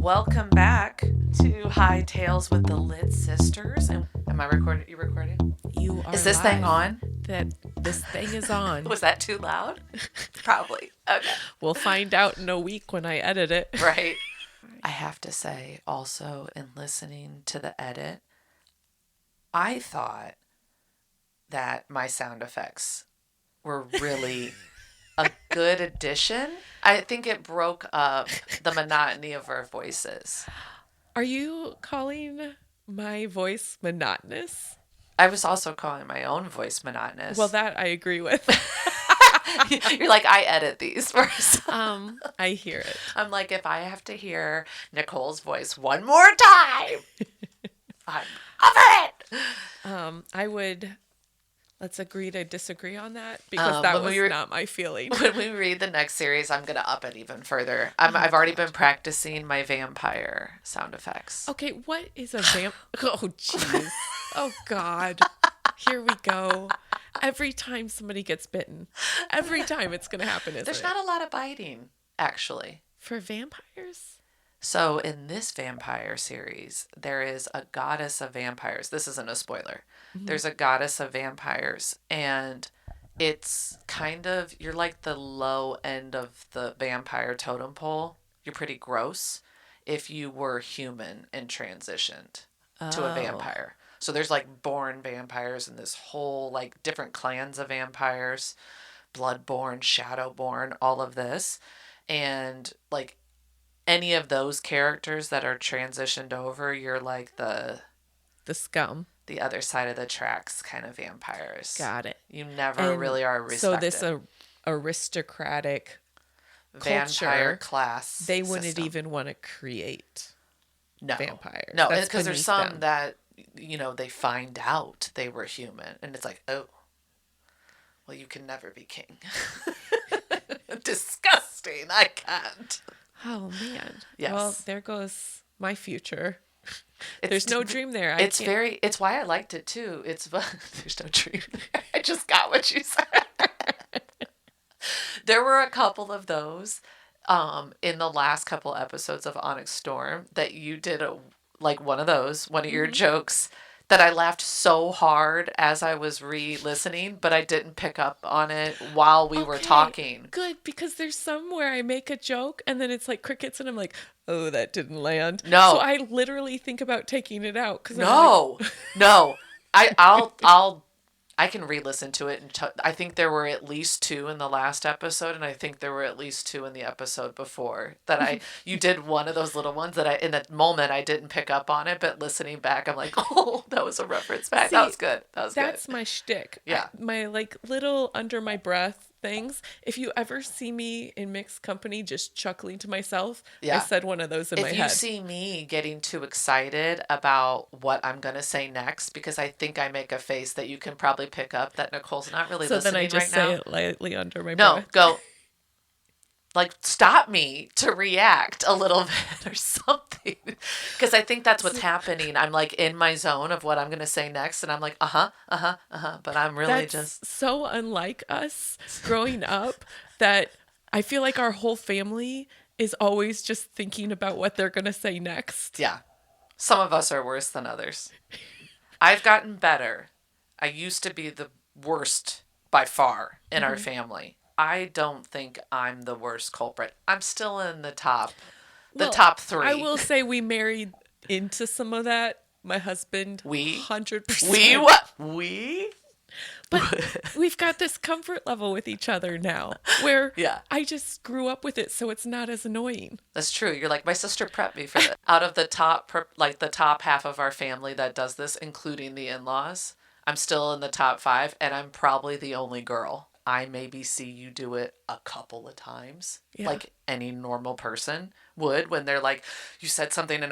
Welcome back to High Tales with the Lit Sisters. And am I recording? You recording? You are. Is this thing on? This thing is on. Was that too loud? Probably. Okay. We'll find out in a week when I edit it. Right. I have to say, also, in listening to the edit, I thought that my sound effects were really a good addition. I think it broke up the monotony of our voices. Are you calling my voice monotonous? I was also calling my own voice monotonous. Well, that I agree with. You're like, I edit these first. I hear it. I'm like, if I have to hear Nicole's voice one more time, I'm over it. I would. Let's agree to disagree on that because that was not my feeling. When we read the next series, I'm going to up it even further. I've already been practicing my vampire sound effects. Okay, what is a Oh, jeez. Oh, God. Here we go. Every time somebody gets bitten, every time it's going to happen, isn't it? There's not a lot of biting, actually. For vampires? So in this vampire series, there is a goddess of vampires. This isn't a spoiler. Mm-hmm. There's a goddess of vampires, and it's kind of, you're like the low end of the vampire totem pole. You're pretty gross if you were human and transitioned to a vampire. So there's like born vampires and this whole like different clans of vampires, bloodborn, shadowborn, all of this. And like any of those characters that are transitioned over, you're like the scum, the other side of the tracks kind of vampires. Got it. You never really are respected. So this aristocratic vampire culture, class they wouldn't system. even want to create vampires. No, because there's some that, you know, they find out they were human and it's like, oh, well, you can never be king. Disgusting. I can't. Oh, man. Yes. Well, there goes my future. There's no dream there. It's why I liked it too. There's no dream there. I just got what you said. There were a couple of those in the last couple episodes of Onyx Storm that you did one of those, one of your jokes that I laughed so hard as I was re-listening, but I didn't pick up on it while we were talking. Good, because there's some where I make a joke and then it's like crickets and I'm like, oh, that didn't land. No. So I literally think about taking it out. No. I can re-listen to it. And I think there were at least 2 in the last episode, and I think there were at least 2 in the episode before that you did one of those little ones that in the moment I didn't pick up on it, but listening back, I'm like, oh, that was a reference back. See, that was good. That's my shtick. Yeah. My like little under my breath things. If you ever see me in mixed company just chuckling to myself, I said one of those in my head. If you see me getting too excited about what I'm going to say next, because I think I make a face that you can probably pick up that Nicole's not really listening right now. So then I just say it lightly under my breath. No, go. Like, stop me to react a little bit or something. Because I think that's what's happening. I'm like in my zone of what I'm going to say next. And I'm like, But I'm really that's so unlike us growing up that I feel like our whole family is always just thinking about what they're going to say next. Yeah. Some of us are worse than others. I've gotten better. I used to be the worst by far in our family. I don't think I'm the worst culprit. I'm still in the top 3. I will say we married into some of that. My husband, 100%. We? But we've got this comfort level with each other now where I just grew up with it, so it's not as annoying. That's true. You're like, my sister prepped me for this. Out of the top half of our family that does this, including the in-laws, I'm still in the top 5, and I'm probably the only girl. I maybe see you do it a couple of times, like any normal person would when they're like, you said something and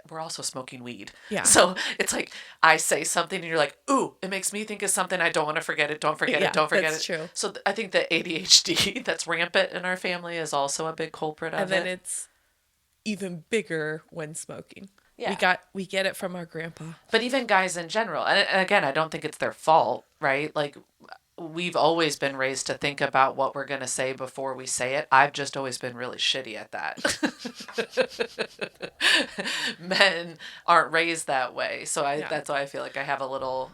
we're also smoking weed. Yeah. So it's like, I say something and you're like, ooh, it makes me think of something. I don't want to forget it. Don't forget it. Don't forget that's it. True. So I think the ADHD that's rampant in our family is also a big culprit of it. And then it's even bigger when smoking. Yeah. We get it from our grandpa. But even guys in general, and again, I don't think it's their fault, right? Like, we've always been raised to think about what we're going to say before we say it. I've just always been really shitty at that. Men aren't raised that way. So Yeah. that's why I feel like I have a little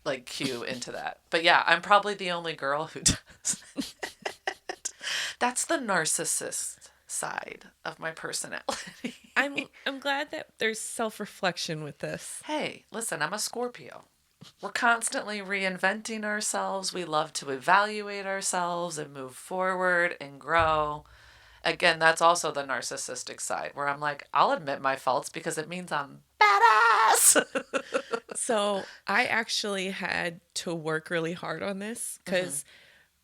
like cue into that. But yeah, I'm probably the only girl who does. That's the narcissist side of my personality. I'm glad that there's self-reflection with this. Hey, listen, I'm a Scorpio. We're constantly reinventing ourselves. We love to evaluate ourselves and move forward and grow. Again, that's also the narcissistic side where I'm like, I'll admit my faults because it means I'm badass. So I actually had to work really hard on this because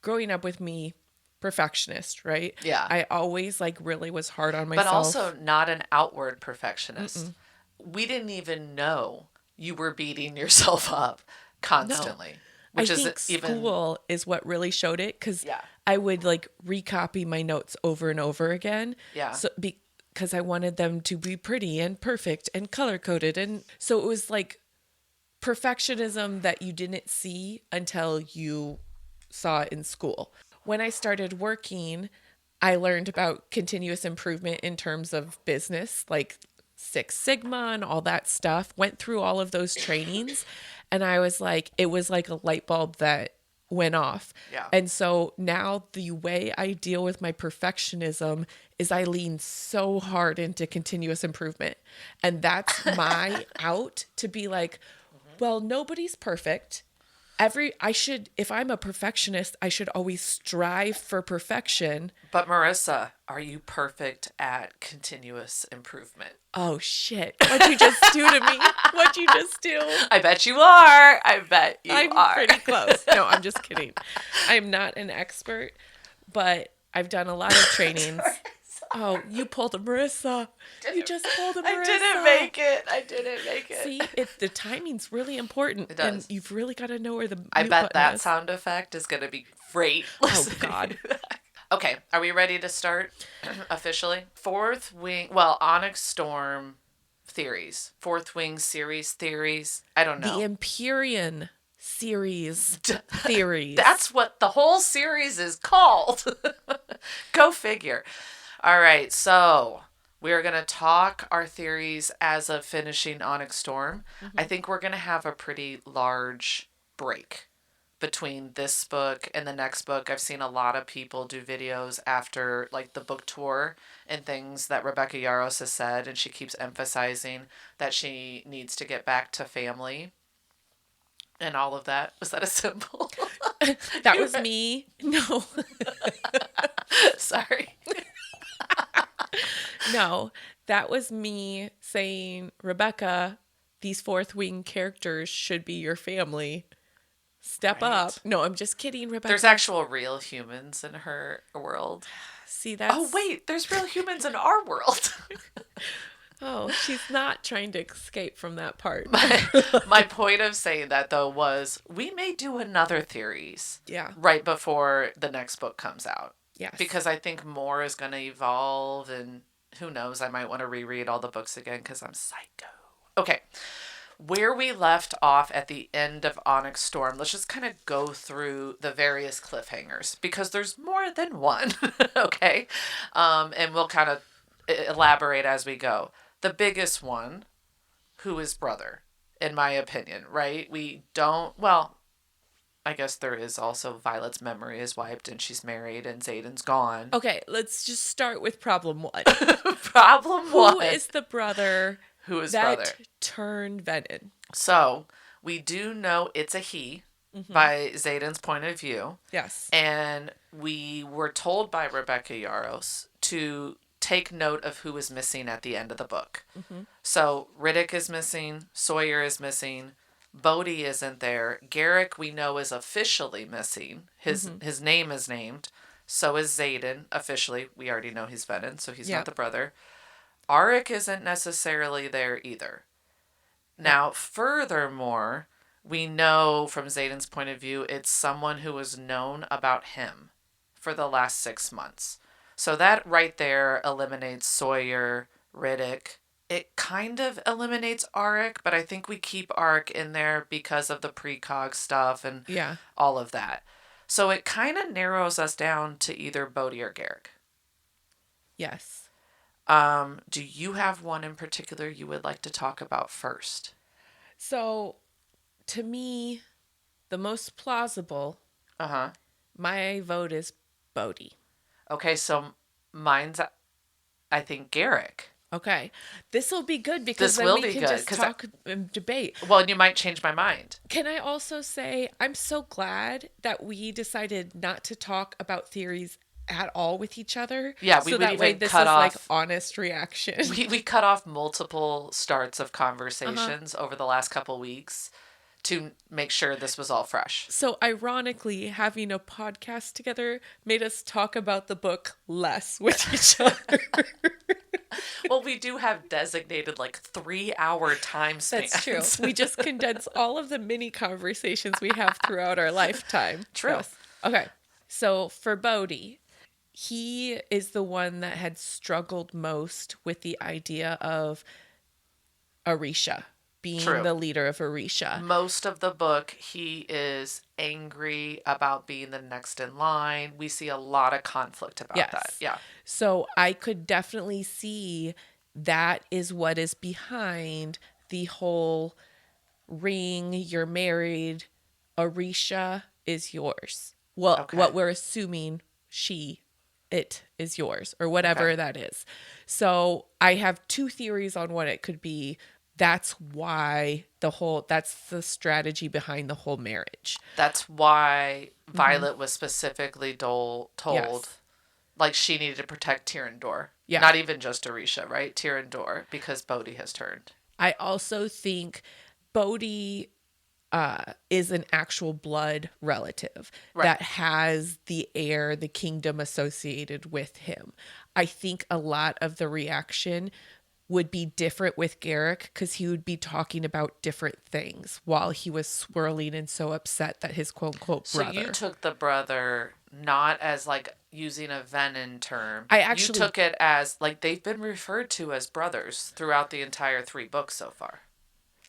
growing up with me, perfectionist, right? Yeah. I always like really was hard on myself. But also not an outward perfectionist. We didn't even know you were beating yourself up constantly. No. I think school is what really showed it because I would like recopy my notes over and over again. Yeah. So because I wanted them to be pretty and perfect and color coded. And so it was like perfectionism that you didn't see until you saw it in school. When I started working, I learned about continuous improvement in terms of business, like Six Sigma and all that stuff. Went through all of those trainings, and I was like, it was like a light bulb that went off. Yeah. And so now the way I deal with my perfectionism is I lean so hard into continuous improvement. And that's my out to be like, well, nobody's perfect. If I'm a perfectionist, I should always strive for perfection. But Marissa, are you perfect at continuous improvement? Oh shit. What'd you just do to me? What'd you just do? I bet you are. I bet you I'm are. pretty close. No, I'm just kidding. I'm not an expert, but I've done a lot of trainings. Oh, you pulled a Marissa. You just pulled a Marissa. I didn't make it. See, the timing's really important. It does. And you've really got to know where the I mute bet button that is. sound effect is going to be great. Oh, God. Okay, are we ready to start officially? Onyx Storm theories. Fourth Wing series theories. I don't know. The Empyrean series theories. That's what the whole series is called. Go figure. All right, so we're going to talk our theories as of finishing Onyx Storm. I think we're going to have a pretty large break between this book and the next book. I've seen a lot of people do videos after like the book tour and things that Rebecca Yarros has said, and she keeps emphasizing that she needs to get back to family and all of that. Was that a symbol? That was me. No. Sorry. No, that was me saying, Rebecca, these fourth wing characters should be your family. Step up. No, I'm just kidding, Rebecca. There's actual real humans in her world. See, that's... Oh, wait, there's real humans in our world. Oh, she's not trying to escape from that part. My point of saying that, though, was we may do another theories right before the next book comes out. Yes. Because I think more is going to evolve, and who knows, I might want to reread all the books again because I'm psycho. Okay. Where we left off at the end of Onyx Storm, let's just kind of go through the various cliffhangers because there's more than one, okay? And we'll kind of elaborate as we go. The biggest one, who is brother, in my opinion, right? I guess there is also Violet's memory is wiped and she's married and Xaden's gone. Okay, let's just start with problem one. Problem one. Who is the brother that turned Venom? So, we do know it's a he by Xaden's point of view. Yes. And we were told by Rebecca Yarros to take note of who is missing at the end of the book. So, Riddick is missing, Sawyer is missing, Bodhi isn't there. Garrick, we know, is officially missing. His name is named. So is Xaden, officially. We already know he's Venom, so he's not the brother. Arik isn't necessarily there either. Now, furthermore, we know from Xaden's point of view, it's someone who was known about him for the last 6 months. So that right there eliminates Sawyer, Riddick, it kind of eliminates Auric, but I think we keep Auric in there because of the precog stuff and Yeah. all of that. So it kind of narrows us down to either Bodhi or Garrick. Yes. Do you have one in particular you would like to talk about first? So, to me, the most plausible, Uh-huh. my vote is Bodhi. Okay, so mine's, I think, Garrick. Okay. This will be good because This then will we be can good, just 'cause talk and debate. Well, you might change my mind. Can I also say I'm so glad that we decided not to talk about theories at all with each other. Yeah, we so would that way even this cut is like off. honest reaction. We cut off multiple starts of conversations over the last couple weeks to make sure this was all fresh. So ironically, having a podcast together made us talk about the book less with each other. Well, we do have designated like 3-hour time spans. That's true. We just condense all of the mini conversations we have throughout our lifetime. True. Yes. Okay. So for Bodhi, he is the one that had struggled most with the idea of Orisha, being True. the leader of Orisha. Most of the book, he is angry about being the next in line. We see a lot of conflict about Yes. that. Yeah. So I could definitely see that is what is behind the whole ring, you're married, Orisha is yours. Well, Okay. what we're assuming it is yours, or whatever that is. So I have two theories on what it could be. That's why that's the strategy behind the whole marriage. That's why Violet was specifically told, Yes. like, she needed to protect Tyrandor. Yeah. Not even just Orisha, right? Tyrandor, because Bodhi has turned. I also think Bodhi is an actual blood relative that has the heir, the kingdom associated with him. I think a lot of the reaction would be different with Garrick because he would be talking about different things while he was swirling and so upset that his quote unquote brother. So you took the brother not as like using a venom term. You took it as like they've been referred to as brothers throughout the entire 3 books so far.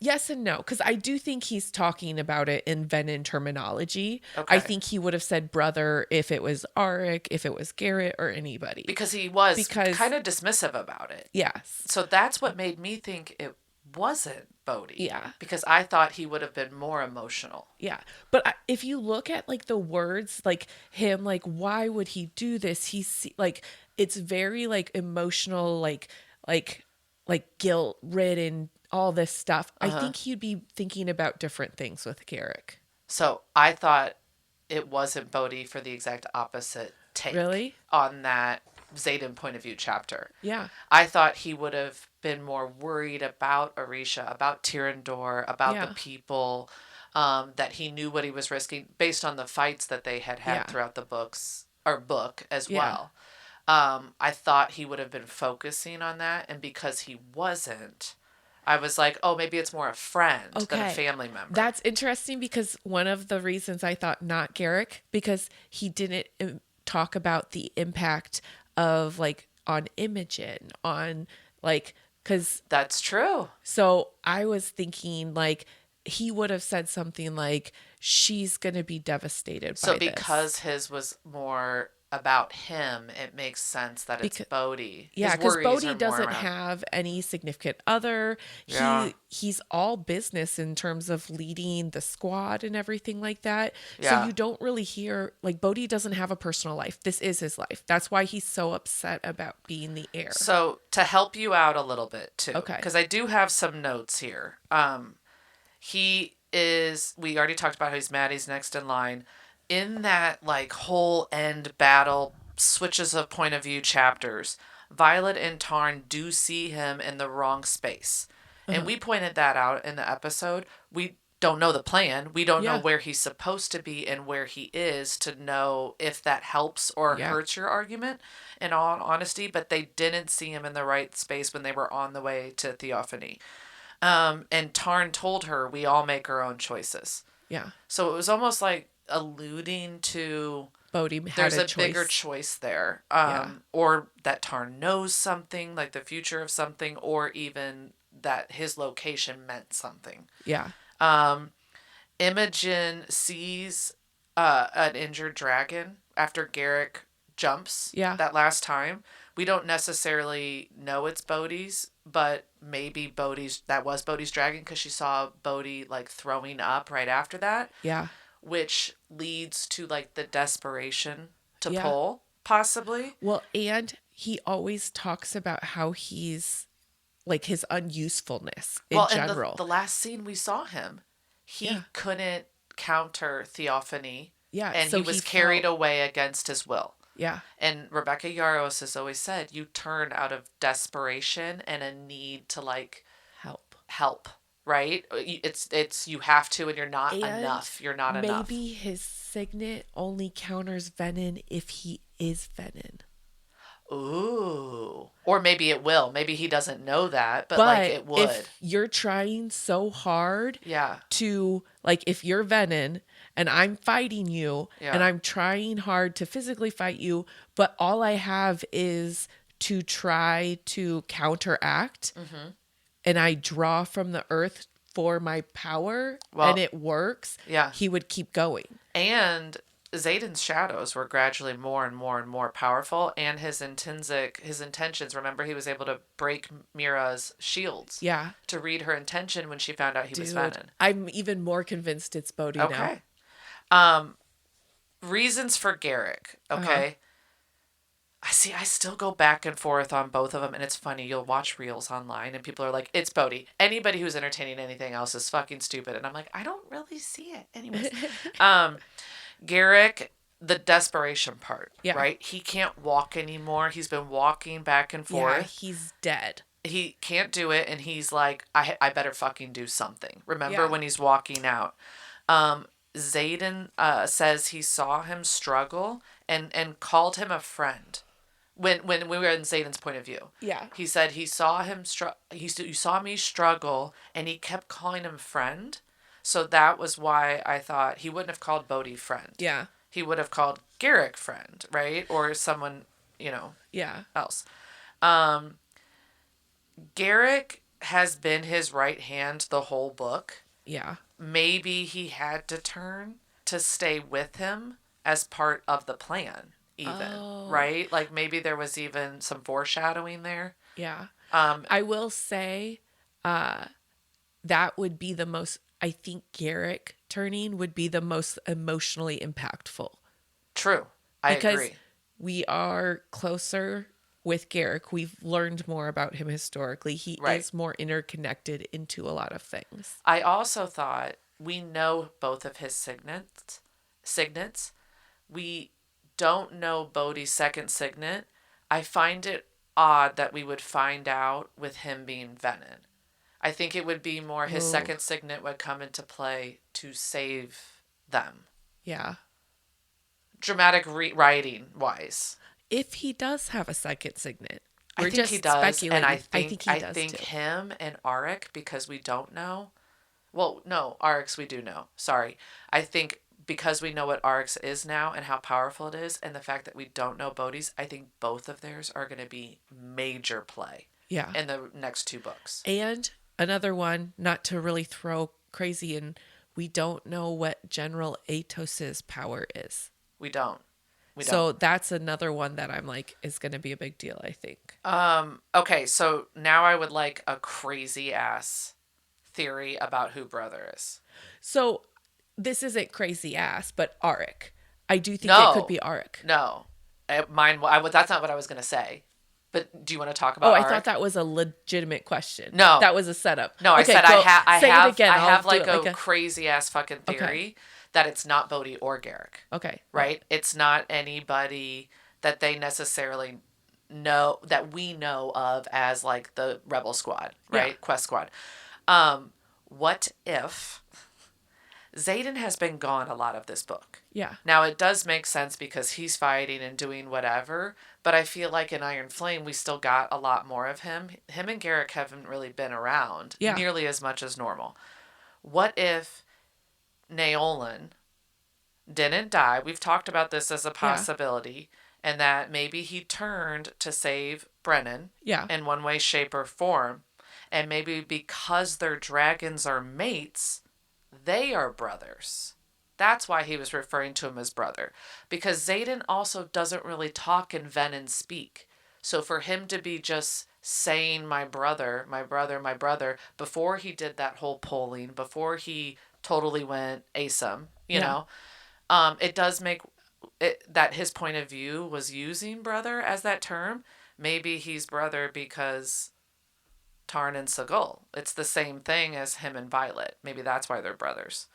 Yes and no, because I do think he's talking about it in Venom terminology. Okay. I think he would have said brother if it was Auric, if it was Garrett, or anybody. Because he was kind of dismissive about it. Yes. So that's what made me think it wasn't Bodhi. Yeah. Because I thought he would have been more emotional. Yeah. But if you look at like the words, like him, like, why would he do this? He's like, it's very like emotional, like guilt ridden, all this stuff. I think he'd be thinking about different things with Garrick. So I thought it wasn't Bodhi for the exact opposite take. Really? On that Xaden point of view chapter. Yeah. I thought he would have been more worried about Orisha, about Tyrandor, about the people, that he knew what he was risking based on the fights that they had throughout the book as well. I thought he would have been focusing on that, and because he wasn't, I was like, oh, maybe it's more a friend than a family member. That's interesting because one of the reasons I thought not Garrick, because he didn't talk about the impact of like on Imogen, on like, because that's true. So I was thinking like he would have said something like she's going to be devastated by this. Because his was more about him, it makes sense that it's Bodhi. Yeah, because Bodhi doesn't have any significant other. Yeah. He's all business in terms of leading the squad and everything like that. Yeah. So you don't really hear, like, Bodhi doesn't have a personal life. This is his life. That's why he's so upset about being the heir. So to help you out a little bit too, Okay, because I do have some notes here. We already talked about how he's mad, he's next in line. In that like whole end battle switches of point of view chapters, Violet and Tarn do see him in the wrong space. And we pointed that out in the episode. We don't know the plan. We don't know where he's supposed to be and where he is to know if that helps or hurts your argument, in all honesty. But they didn't see him in the right space when they were on the way to Theophany. And Tarn told her, we all make our own choices. Yeah. So it was almost like alluding to Bodhi had there's a a bigger choice. choice there. Yeah. Or that Tarn knows something, like the future of something, or even that his location meant something. Yeah. Imogen sees an injured dragon after Garrick jumps Yeah. that last time. We don't necessarily know it's Bodhi's, but maybe that was Bodhi's dragon because she saw Bodhi like throwing up right after that. Yeah. Which leads to like the desperation to Yeah. pull, possibly. Well, and he always talks about how he's like his unusefulness in general. The last scene we saw him, he couldn't counter theophany. Yeah. And So he was carried away against his will. Yeah. And Rebecca Yarros has always said you turn out of desperation and a need to like help, right? It's you have to, and you're not enough. You're not enough. Maybe his signet only counters venom if he is venom. Ooh. Or maybe it will. Maybe he doesn't know that, but like it would. If you're trying so hard Yeah. to, like, if you're venom and I'm fighting you and I'm trying hard to physically fight you, but all I have is to try to counteract and I draw from the earth for my power and it works, he would keep going. And Xaden's shadows were gradually more and more and more powerful, and his intentions. Remember, he was able to break Mira's shields. Yeah. To read her intention when she found out he was venom. I'm even more convinced it's Bodhi now. Okay. Reasons for Garrick. Okay. I still go back and forth on both of them, and it's funny. You'll watch reels online, and people are like, "It's Bodhi." Anybody who's entertaining anything else is fucking stupid, and I'm like, I don't really see it. Anyways, Garrick, the desperation part, right? He can't walk anymore. He's been walking back and forth. Yeah, he's dead. He can't do it, and he's like, I better fucking do something. Remember when he's walking out? Xaden says he saw him struggle and called him a friend. When we were in Xaden's point of view. Yeah. He said he saw him you saw me struggle, and he kept calling him friend. So that was why I thought he wouldn't have called Bodhi friend. Yeah. He would have called Garrick friend, right? Or someone, else. Garrick has been his right hand the whole book. Yeah. Maybe he had to turn to stay with him as part of the plan, even, right? Like maybe there was even some foreshadowing there. Yeah. I will say that would be the most, I think Garrick turning would be the most emotionally impactful. True. I agree. Because we are closer with Garrick. We've learned more about him historically. He is more interconnected into a lot of things. I also thought we know both of his signets. We don't know Bodhi's second signet. I find it odd that we would find out with him being venom. I think it would be more his second signet would come into play to save them. Yeah. Dramatic writing wise. If he does have a second signet, I think he does, speculating. and I think too. him and Arik, because we don't know. Well, no, Arik's we do know. Sorry, I think because we know what Arik's is now and how powerful it is, and the fact that we don't know Bodhi's, I think both of theirs are going to be major play. Yeah. In the next two books. And another one, not to really throw crazy in, we don't know what General Atos's power is. We don't. So that's another one that I'm like is going to be a big deal, I think. Okay, so now I would like a crazy ass theory about who brother is. So this isn't crazy ass, but Arik. I do think it could be Arik. No. That's not what I was going to say. But do you want to talk about Arik? I thought that was a legitimate question. No. That was a setup. No, okay, I said I have like a a crazy ass fucking theory that it's not Bodhi or Garrick. Okay. Right? It's not anybody that they necessarily know, that we know of as like the Rebel Squad, right? Yeah. Quest Squad. What if Xaden has been gone a lot of this book? Yeah. Now, it does make sense because he's fighting and doing whatever, but I feel like in Iron Flame, we still got a lot more of him. Him and Garrick haven't really been around nearly as much as normal. What if Naolan didn't die. We've talked about this as a Yeah. possibility, and that maybe he turned to save Brennan Yeah. in one way, shape, or form. And maybe because their dragons are mates, they are brothers. That's why he was referring to him as brother. Because Xaden also doesn't really talk in Ven and speak. So for him to be just saying my brother, my brother, my brother, before he did that whole polling, before he totally went ASOM, Yeah. it does make it that his point of view was using brother as that term. Maybe he's brother because Tarn and Segal. It's the same thing as him and Violet. Maybe that's why they're brothers,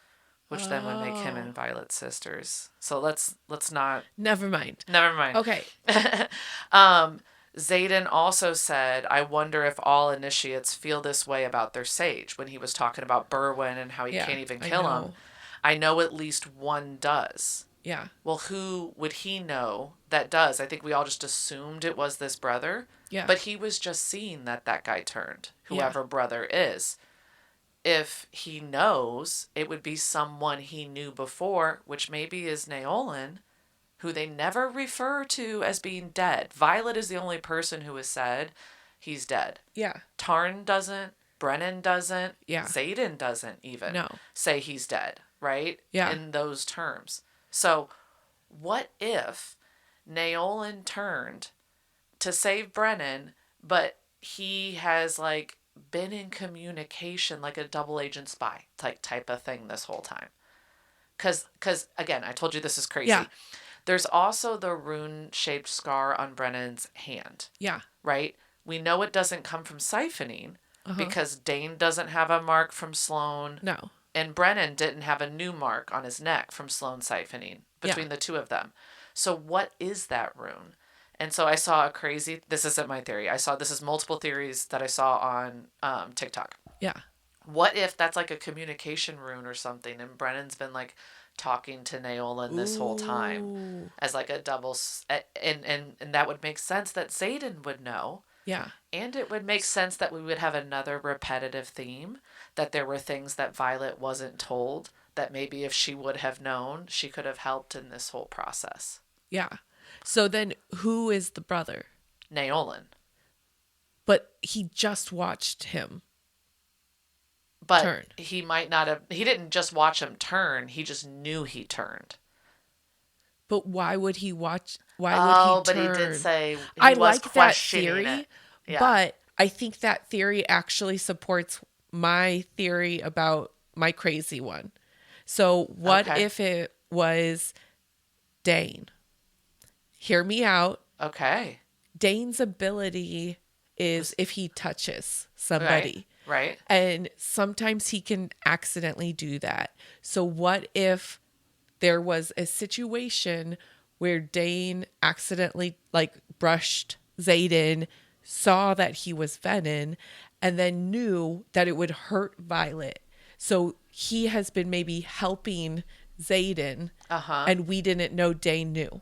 which then would make him Oh. and Violet sisters. So let's not. Never mind. Never mind. Okay. Xaden also said, "I wonder if all initiates feel this way about their sage." When he was talking about Berwyn and how he Yeah. can't even I kill him, know. I know at least one does. Yeah. Well, who would he know that does? I think we all just assumed it was this brother. Yeah. But he was just seeing that guy turned, Yeah. whoever brother is. If he knows, it would be someone he knew before, which maybe is Naolan, who they never refer to as being dead. Violet is the only person who has said he's dead. Yeah. Tarn doesn't. Brennan doesn't. Yeah. Xaden doesn't even No. say he's dead, right? Yeah. In those terms. So what if Naolan turned to save Brennan, but he has like been in communication like a double agent spy type of thing this whole time? Because again, I told you this is crazy. Yeah. There's also the rune-shaped scar on Brennan's hand, Yeah. right? We know it doesn't come from siphoning Uh-huh. because Dane doesn't have a mark from Sloane, No. and Brennan didn't have a new mark on his neck from Sloane siphoning between the two of them. So what is that rune? And so I saw this isn't my theory. This is multiple theories that I saw on TikTok. Yeah. What if that's like a communication rune or something, and Brennan's been like talking to Naolan this whole time Ooh. as like a double, and that would make sense that Xaden would know. Yeah. And it would make sense that we would have another repetitive theme, that there were things that Violet wasn't told, that maybe if she would have known, she could have helped in this whole process. Yeah. So then who is the brother? Naolan. But he just watched him But turn. he might not have, he didn't just watch him turn, he just knew he turned. But why would he watch? Why would he turn? But he did say he I was like that questioning theory, it. Yeah. but I think that theory actually supports my theory about my crazy one. So what Okay. if it was Dane? Hear me out. Okay. Dane's ability is if he touches somebody. Right. And sometimes he can accidentally do that. So what if there was a situation where Dane accidentally like brushed Xaden, saw that he was Venom, and then knew that it would hurt Violet. So he has been maybe helping Xaden, and we didn't know Dane knew.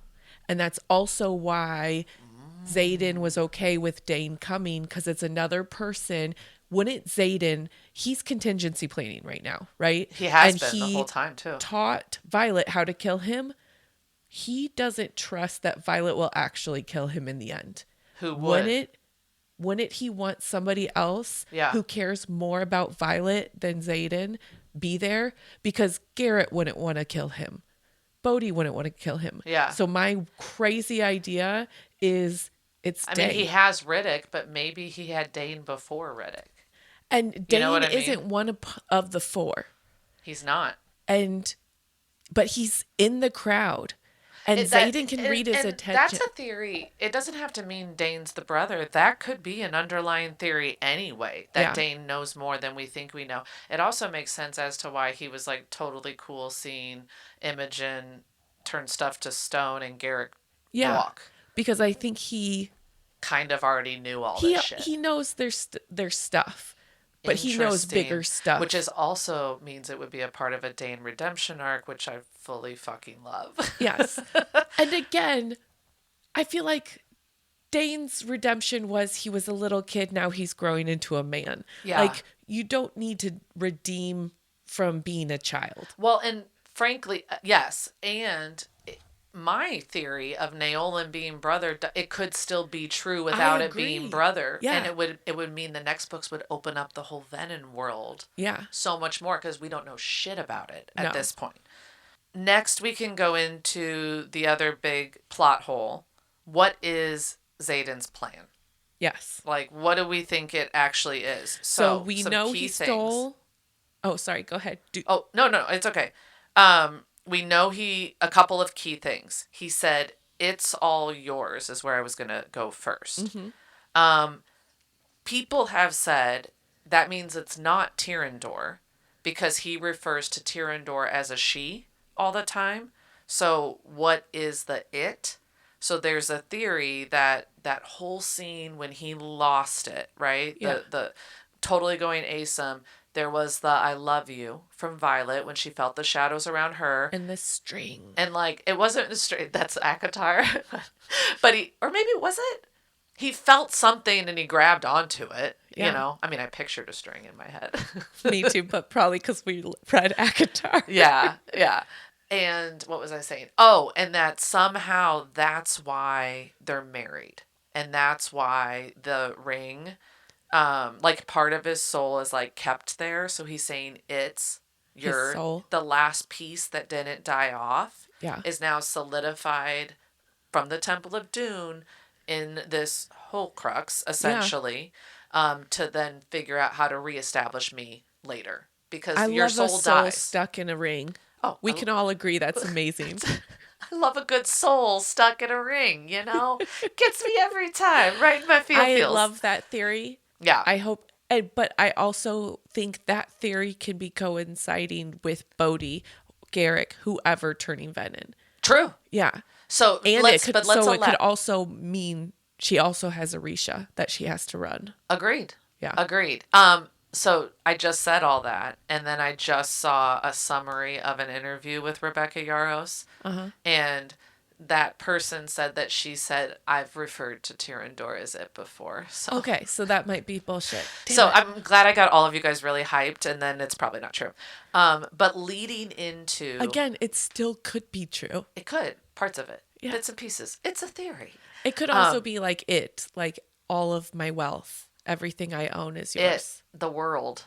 And that's also why Xaden was okay with Dane coming, because it's another person. Wouldn't Xaden, he's contingency planning right now, right? He has and been the whole time too. Taught Violet how to kill him. He doesn't trust that Violet will actually kill him in the end. Who would? Wouldn't he want somebody else Yeah. who cares more about Violet than Xaden be there? Because Garrett wouldn't want to kill him. Bodhi wouldn't want to kill him. Yeah. So my crazy idea is it's Dane. I mean, he has Riddick, but maybe he had Dane before Riddick. And You know Dane what I mean? isn't one of the four. He's not. But he's in the crowd. And Xaden can read his attention. That's a theory. It doesn't have to mean Dane's the brother. That could be an underlying theory anyway, that Dane knows more than we think we know. It also makes sense as to why he was like totally cool seeing Imogen turn stuff to stone and Garrett walk. Because I think he kind of already knew all this shit. He knows their stuff. But he knows bigger stuff. Which is also means it would be a part of a Dane redemption arc, which I fully fucking love. Yes. And again, I feel like Dane's redemption was he was a little kid, now he's growing into a man. Yeah. Like, you don't need to redeem from being a child. Well, and frankly, yes. And my theory of Naolan being brother, it could still be true I without it being agree. brother, and Yeah. it would mean the next books would open up the whole Venom world Yeah. so much more because we don't know shit about it at No. this point. Next, we can go into the other big plot hole. What is Zayden's plan? Yes. Like, what do we think it actually is? So So, we some know key he things. stole. Oh, sorry. Go ahead. Oh, no, no, it's okay. We know a couple of key things. He said, "It's all yours," is where I was going to go 1st. Mm-hmm. Um, People have said that means it's not Tyrandor because he refers to Tyrandor as a she all the time. So, what is the it? So there's a theory that that whole scene when he lost it, right? Yeah. The totally going ASOM. There was the "I love you" from Violet when she felt the shadows around her. And the string. And like it wasn't straight. That's Akatar, but or maybe was it? He felt something and he grabbed onto it. Yeah. You know, I mean, I pictured a string in my head. Me too, but probably because we read Akatar. Yeah, yeah. And what was I saying? Oh, and that somehow that's why they're married, and that's why the ring, like part of his soul is like kept there. So he's saying it's His soul. the last piece that didn't die off Yeah. is now solidified from the Temple of Dune in this Horcrux, essentially, to then figure out how to reestablish me later. Because I your love a soul soul dies. stuck in a ring. Oh, We can all agree that's amazing. I love a good soul stuck in a ring, you know? Gets me every time, right in my I feels. love that theory. Yeah. I hope, but I also think that theory can be coinciding with Bodhi, Garrick, whoever turning Venom. True. Yeah. So And let's it could also mean she also has Orisha that she has to run. Agreed. Yeah. Agreed. So I just said all that, and then I just saw a summary of an interview with Rebecca Yarros, and that person said that she said, "I've referred to Tyrandor as it before." So Okay, so that might be bullshit. So I'm glad I got all of you guys really hyped, and then it's probably not true. But leading into Again, it still could be true. it could parts of it, Yeah. bits and pieces. It's a theory. It could also be like all of my wealth, everything I own is yours. The world,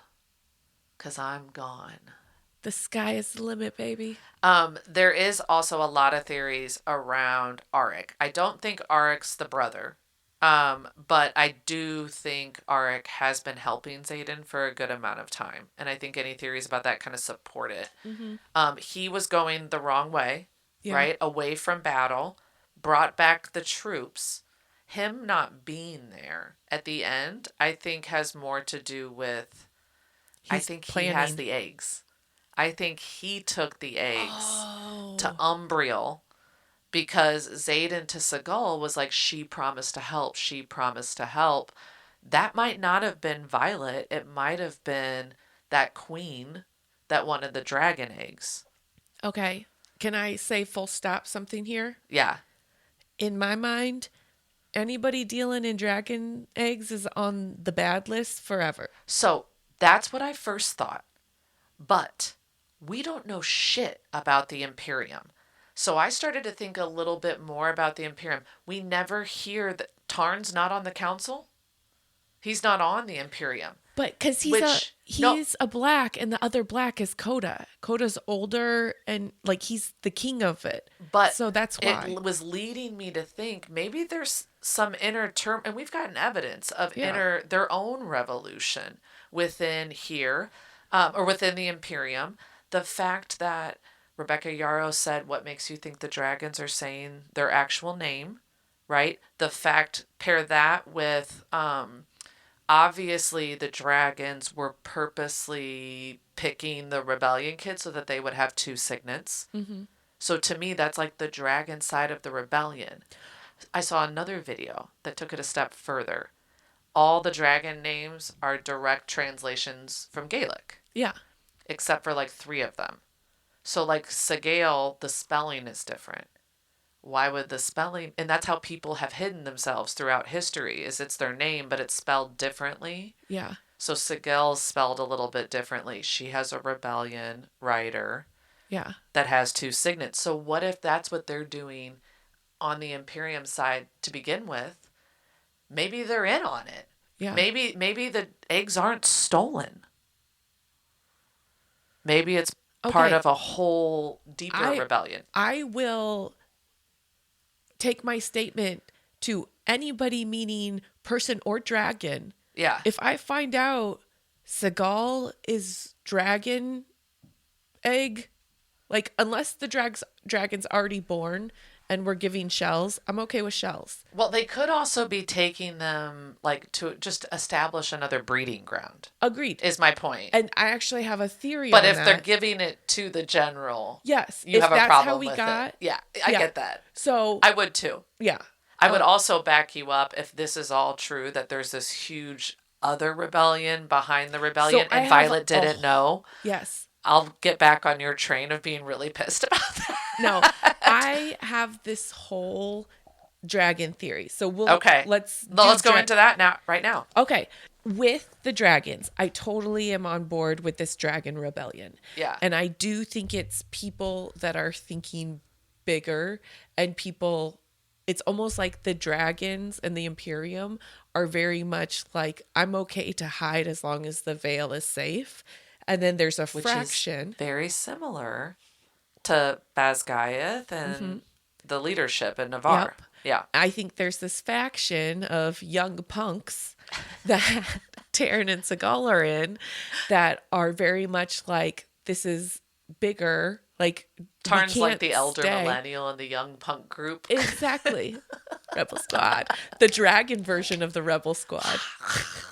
because I'm gone. The sky is the limit, baby. There is also a lot of theories around Auric. I don't think Auric's the brother. But I do think Auric has been helping Zayden for a good amount of time. And I think any theories about that kind of support it. He was going the wrong way, right? Away from battle, brought back the troops. Him not being there at the end, I think has more to do with, I think he has the eggs. I think he took the eggs to Umbriel. Because Zayden to Seagal was like, she promised to help. She promised to help. That might not have been Violet. It might have been that queen that wanted the dragon eggs. Okay. Can I say full stop something here? Yeah. In my mind, anybody dealing in dragon eggs is on the bad list forever. So that's what I first thought. But we don't know shit about the Empyrean. So I started to think a little bit more about the Empyrean. We never hear that Tarn's not on the council. He's not on the Empyrean. But because he's a black, and the other black is Coda. Coda's older, and like he's the king of it. But so that's why it was leading me to think maybe there's some inner term, and we've gotten evidence of their own revolution within here, or within the Empyrean. The fact that Rebecca Yarros said, "What makes you think the dragons are saying their actual name?" Right? The fact, pair that with, obviously the dragons were purposely picking the rebellion kids so that they would have two signets. So to me, that's like the dragon side of the rebellion. I saw another video that took it a step further. All the dragon names are direct translations from Gaelic. Yeah. Except for like 3 of them. So like Seagal, the spelling is different. Why would the spelling, and that's how people have hidden themselves throughout history, is it's their name, but it's spelled differently. Yeah. So Seagal's spelled a little bit differently. She has a rebellion writer. Yeah. that has two signets. So what if that's what they're doing on the Imperium side to begin with? Maybe they're in on it. Yeah. Maybe the eggs aren't stolen. Maybe it's part Okay. of a whole deeper I rebellion. I will take my statement to anybody, meaning person or dragon. Yeah. If I find out Seagal is dragon egg, like unless the dragon's already born and we're giving shells, I'm okay with shells. Well, they could also be taking them like to just establish another breeding ground. Agreed. Is my point. And I actually have a theory But on if that. they're giving it to the general, yes, you if have a that's problem how we with got, it. Yeah, I get that. So I would too. yeah, I would also back you up if this is all true, that there's this huge other rebellion behind the rebellion and Violet didn't know. Yes. I'll get back on your train of being really pissed about that. No, I have this whole dragon theory. So let's go into that now, right now. Okay. With the dragons, I totally am on board with this dragon rebellion. Yeah. And I do think it's people that are thinking bigger, and people, it's almost like the dragons and the Imperium are very much like, I'm okay to hide as long as the veil is safe. And then there's a fraction. Which is very similar to Basgiath and the leadership in Navarre. Yep. Yeah. I think there's this faction of young punks that Taryn and Seagal are in that are very much like, this is bigger. Like, Tarn's like the elder millennial in the young punk group. Exactly. Rebel Squad. The dragon version of the Rebel Squad.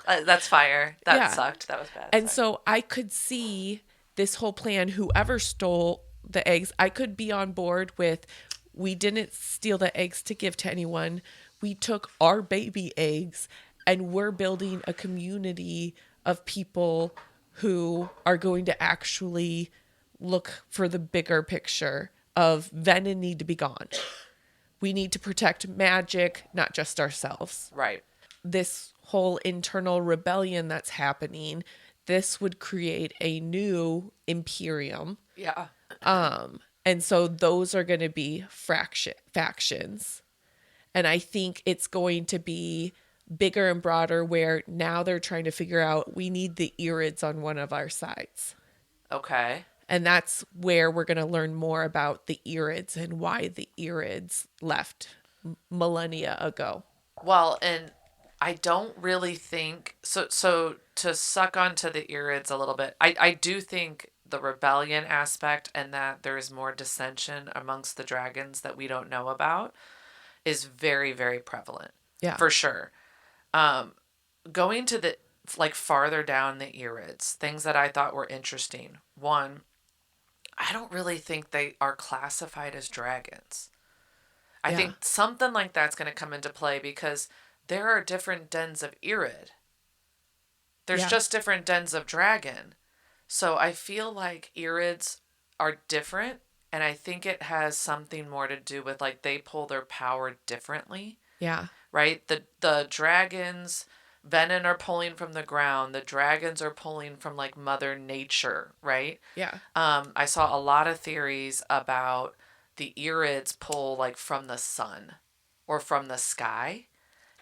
That's fire. That sucked. That was bad. And so I could see this whole plan, whoever stole the eggs, I could be on board with, we didn't steal the eggs to give to anyone. We took our baby eggs and we're building a community of people who are going to actually look for the bigger picture of Venom need to be gone. We need to protect magic, not just ourselves. Right. This whole internal rebellion that's happening, this would create a new Empyrean. Yeah. And so those are going to be factions. And I think it's going to be bigger and broader, where now they're trying to figure out, we need the Irids on one of our sides. Okay. And that's where we're going to learn more about the Irids and why the Irids left millennia ago. Well, and I don't really think so to suck onto the Irids a little bit. I do think the rebellion aspect and that there is more dissension amongst the dragons that we don't know about is very, very prevalent. Yeah. For sure. Going to the farther down the Irids, things that I thought were interesting. One, I don't really think they are classified as dragons. I think something like that's going to come into play because there are different dens of Irid. There's just different dens of dragon. So I feel like Irids are different, and I think it has something more to do with they pull their power differently. Yeah. Right? The dragons, Venom are pulling from the ground. The dragons are pulling from Mother Nature, right? Yeah. I saw a lot of theories about the Irids pull from the sun or from the sky.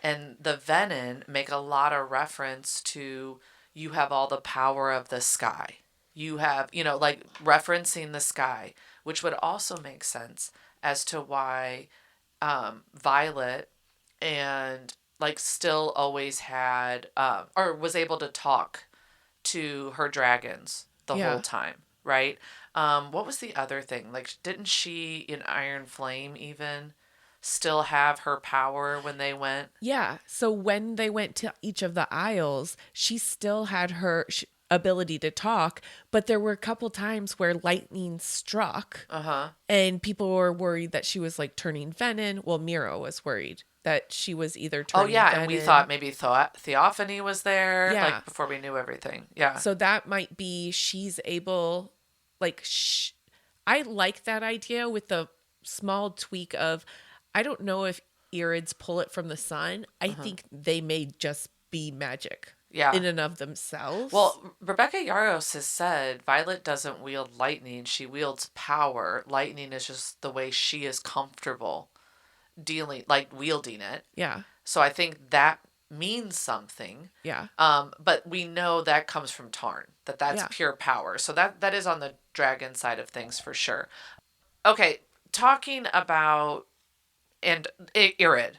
And the Venom make a lot of reference to, you have all the power of the sky. You have, referencing the sky, which would also make sense as to why Violet and still always had or was able to talk to her dragons the whole time, right? What was the other thing? Didn't she in Iron Flame even still have her power when they went? Yeah. So when they went to each of the aisles, she still had her ability to talk, but there were a couple times where lightning struck. And people were worried that she was turning Venom. Well, Miro was worried that she was either turning Venom. And we thought maybe Theophany was there before we knew everything. Yeah. So that might be, she's able, I like that idea with the small tweak of, I don't know if Irids pull it from the sun. I think they may just be magic. Yeah. in and of themselves. Well, Rebecca Yarros has said Violet doesn't wield lightning, she wields power. Lightning is just the way she is comfortable dealing, like wielding it. Yeah. So I think that means something. Yeah. But we know that comes from Tarn, that's Yeah. pure power. So that is on the dragon side of things for sure. Okay, talking about and Irid.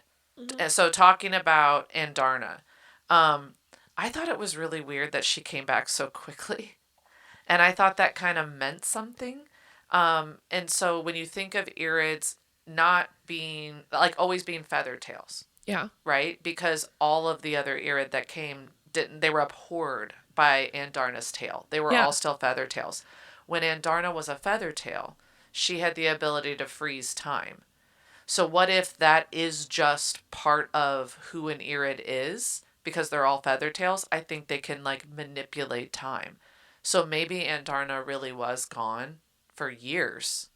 So talking about Andarna. Um, I thought it was really weird that she came back so quickly. And I thought that kind of meant something. And so when you think of Irids not being, like, always being feather tails, Yeah. right? Because all of the other Irid that came didn't, they were abhorred by Andarna's tail. They were Yeah. all still feather tails. When Andarna was a feather tail, she had the ability to freeze time. So what if that is just part of who an Irid is? Because they're all feather tails, I think they can like manipulate time. So maybe Andarna really was gone for years,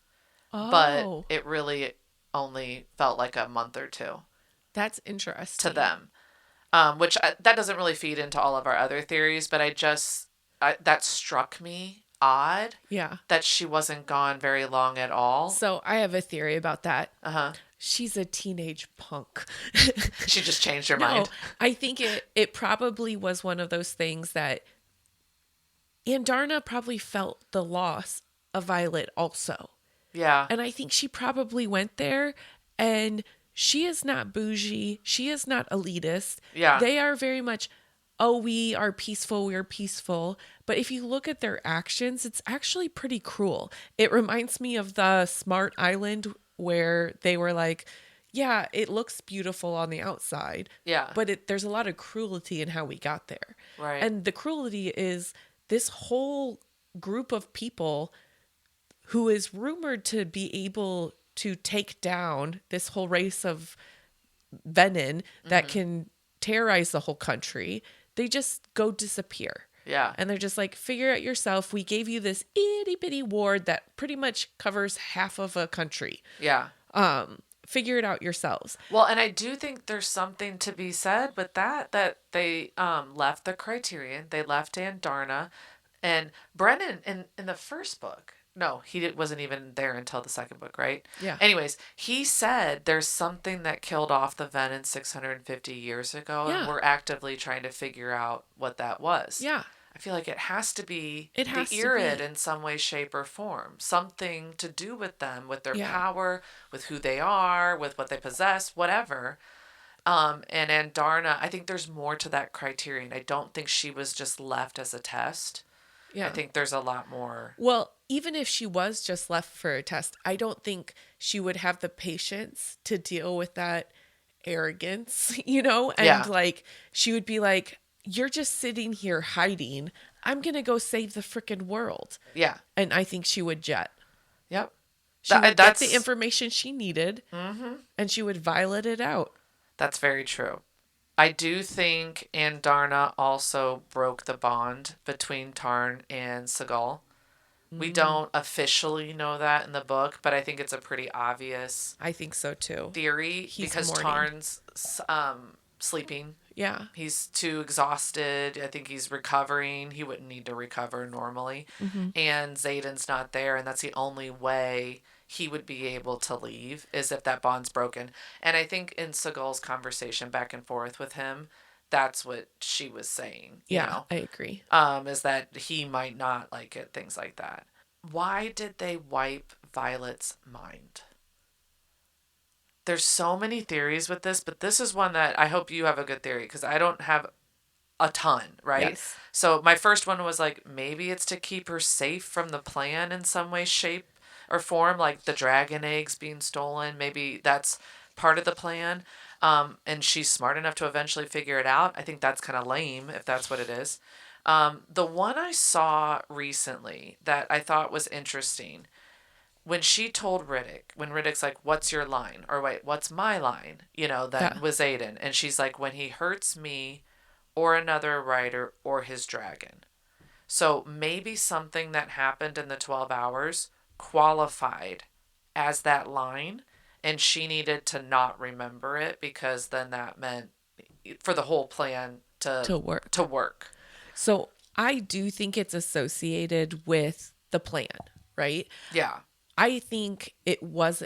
but Oh, it really only felt like a month or two that's to interesting. them. Which that doesn't really feed into all of our other theories, but that struck me odd Yeah. that she wasn't gone very long at all. So I have a theory about that. Uh-huh. She's a teenage punk. She just changed her No, mind. I think it probably was one of those things that Andarna probably felt the loss of Violet also. Yeah. And I think she probably went there, and she is not bougie. She is not elitist. Yeah. They are very much, oh, we are peaceful. We're peaceful. But if you look at their actions, it's actually pretty cruel. It reminds me of the Smart Island where they were like, yeah, it looks beautiful on the outside. Yeah. But there's a lot of cruelty in how we got there. Right. And the cruelty is this whole group of people who is rumored to be able to take down this whole race of venom that can terrorize the whole country. They just go disappear. Yeah. And they're just like, figure it yourself. We gave you this itty bitty ward that pretty much covers half of a country. Yeah. Figure it out yourselves. Well, and I do think there's something to be said with that they left the Criterion, they left Andarna, and Brennan in the first book. No, wasn't even there until the second book, right? Yeah. Anyways, he said there's something that killed off the Venom 650 years ago, Yeah. and we're actively trying to figure out what that was. Yeah. I feel like it has to be It has the to Irid be. in some way, shape, or form. Something to do with them, with their Yeah. power, with who they are, with what they possess, whatever. And Andarna, I think there's more to that Criterion. I don't think she was just left as a test. Yeah. I think there's a lot more. Well, even if she was just left for a test, I don't think she would have the patience to deal with that arrogance, And Yeah. like, she would be like, you're just sitting here hiding. I'm going to go save the freaking world. Yeah. And I think she would jet. Yep. She would get That's the information she needed and she would violet it out. That's very true. I do think Andarna also broke the bond between Tarn and Segal. We don't officially know that in the book, but I think it's a pretty obvious I think so too. theory He's because mourning. Tarn's sleeping. Yeah. He's too exhausted. I think he's recovering. He wouldn't need to recover normally. And Zayden's not there, and that's the only way he would be able to leave is if that bond's broken. And I think in Segal's conversation back and forth with him, that's what she was saying. Yeah, I agree. Is that he might not like it, things like that. Why did they wipe Violet's mind? There's so many theories with this, but this is one that I hope you have a good theory because I don't have a ton, right? Yes. So my first one was like, maybe it's to keep her safe from the plan in some way, shape, or form, like the dragon eggs being stolen. Maybe that's part of the plan. And she's smart enough to eventually figure it out. I think that's kind of lame if that's what it is. The one I saw recently that I thought was interesting, when she told Riddick, when Riddick's like, what's your line? Or wait, what's my line? That was Aiden. And she's like, when he hurts me or another rider or his dragon. So maybe something that happened in the 12 hours qualified as that line, and she needed to not remember it because then that meant for the whole plan to work. to work. So I do think it's associated with the plan, right? Yeah. I think it was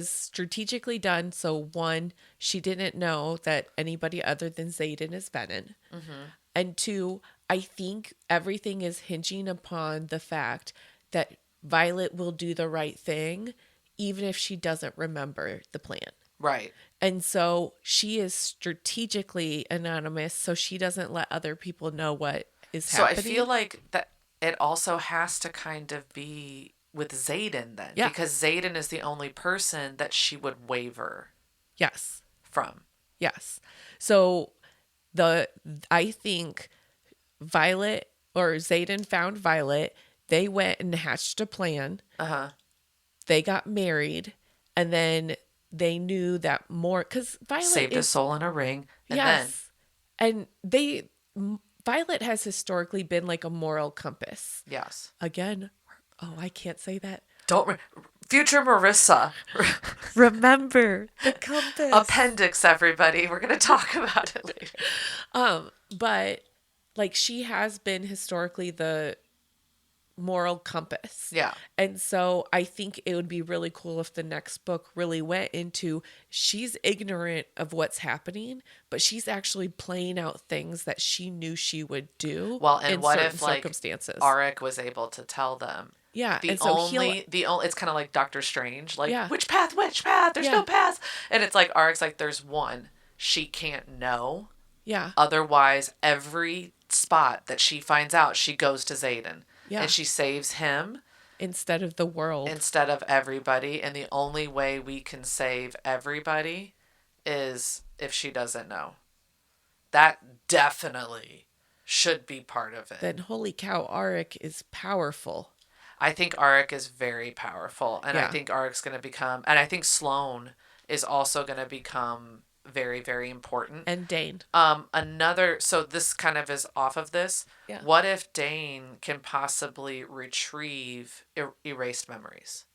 strategically done. So one, she didn't know that anybody other than Zayden is Venom. And two, I think everything is hinging upon the fact that Violet will do the right thing even if she doesn't remember the plan. Right. And so she is strategically anonymous so she doesn't let other people know what is So happening. I feel like that it also has to kind of be with Zayden then. Yeah. Because Zayden is the only person that she would waver Yes. from. Yes. So I think Violet or Zayden found Violet. They went and hatched a plan. Uh-huh. They got married, and then they knew that more because Violet Saved a soul in a ring. And yes, and Violet has historically been like a moral compass. Yes. Again, oh, I can't say that. Future Marissa. Remember the compass. Appendix, everybody. We're going to talk about it later. But like she has been historically the moral compass. Yeah. And so I think it would be really cool if the next book really went into she's ignorant of what's happening, but she's actually playing out things that she knew she would do. Well, and in what certain if like circumstances. Auric was able to tell them? Yeah. The and so only it's kind of like Doctor Strange, like Yeah. which path? There's no path. And it's like Auric's like there's one she can't know. Yeah. Otherwise, every spot that she finds out, she goes to Zayden. Yeah. And she saves him instead of the world. instead of everybody. And the only way we can save everybody is if she doesn't know. That definitely should be part of it. Then holy cow, Auric is powerful. I think Auric is very powerful. And Yeah. I think Auric's going to become, and I think Sloane is also going to become very, very important. And Dane. So this kind of is off of this. Yeah. What if Dane can possibly retrieve erased memories?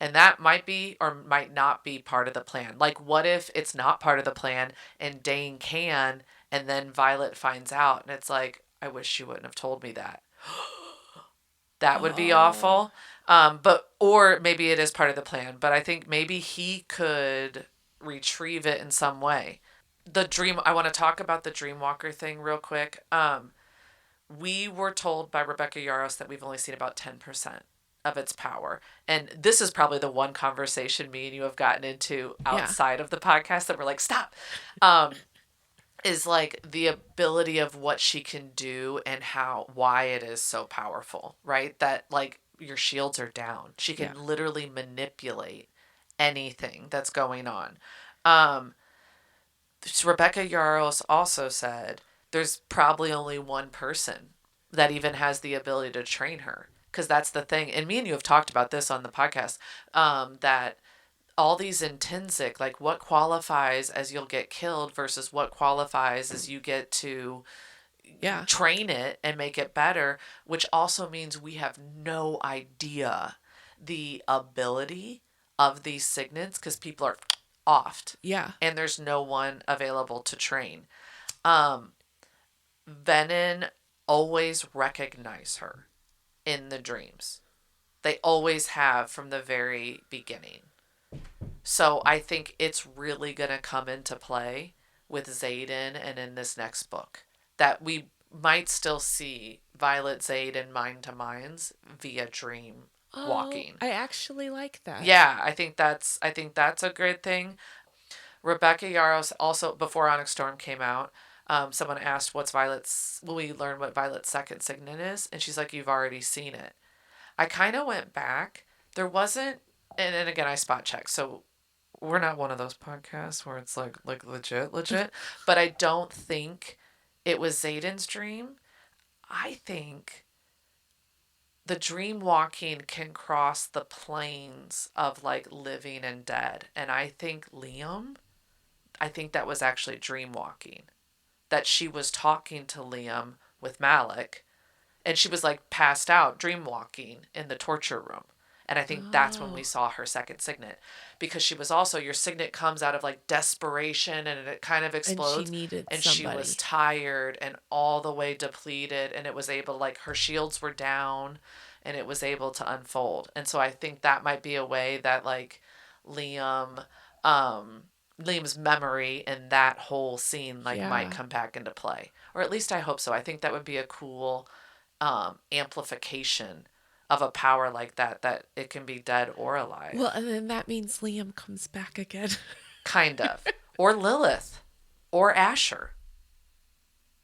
And that might be or might not be part of the plan. Like, what if it's not part of the plan and Dane can, and then Violet finds out, and it's like, I wish she wouldn't have told me that. That would be awful. Or maybe it is part of the plan. But I think maybe he could retrieve it in some way. I want to talk about the Dreamwalker thing real quick. We were told by Rebecca Yarros that we've only seen about 10% of its power. And this is probably the one conversation me and you have gotten into outside of the podcast that we're like, stop. Is like the ability of what she can do and why it is so powerful, right? That like your shields are down. She can literally manipulate anything that's going on. Rebecca Yarros also said there's probably only one person that even has the ability to train her. Because that's the thing. And me and you have talked about this on the podcast, that all these intrinsic, like what qualifies as you'll get killed versus what qualifies as you get to train it and make it better, which also means we have no idea the ability of these signets because people are offed. Yeah. And there's no one available to train. Venom always recognize her in the dreams. They always have from the very beginning. So I think it's really going to come into play with Zayden and in this next book. That we might still see Violet Zayden mind to minds via dream walking. I actually like that. Yeah, I think that's a great thing. Rebecca Yarros also, before Onyx Storm came out, someone asked will we learn what Violet's second signet is? And she's like, you've already seen it. I kind of went back. There wasn't, and again, I spot checked. So we're not one of those podcasts where it's like legit. But I don't think it was Zayden's dream. I think the dream walking can cross the planes of like living and dead. And I think that was actually dream walking. That she was talking to Liam with Malik, and she was like passed out dream walking in the torture room. And I think that's when we saw her second signet, because she was also, your signet comes out of like desperation and it kind of explodes. And she needed and somebody. She was tired and all the way depleted, and it was able, like, her shields were down and it was able to unfold. And so I think that might be a way that, like, Liam, Liam's memory in that whole scene, like, might come back into play. Or at least I hope so. I think that would be a cool amplification of a power like that, that it can be dead or alive. Well, and then that means Liam comes back again. Kind of. Or Lilith. Or Asher.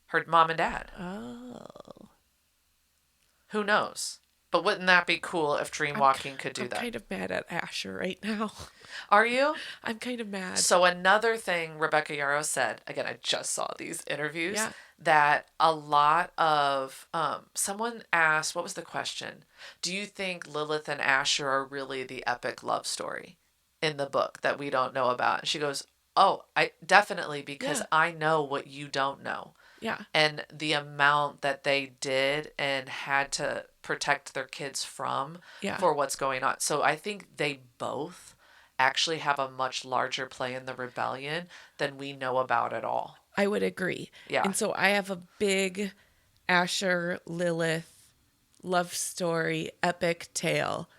Her mom and dad. Oh. Who knows? But wouldn't that be cool if Dreamwalking could do that? I'm kind of mad at Asher right now. Are you? I'm kind of mad. So another thing Rebecca Yarros said, again, I just saw these interviews, that a lot of, someone asked, what was the question? Do you think Lilith and Asher are really the epic love story in the book that we don't know about? And she goes, oh, I definitely, because I know what you don't know. Yeah. And the amount that they did and had to protect their kids from for what's going on. So I think they both actually have a much larger play in the rebellion than we know about at all. I would agree. Yeah. And so I have a big Asher Lilith love story, epic tale.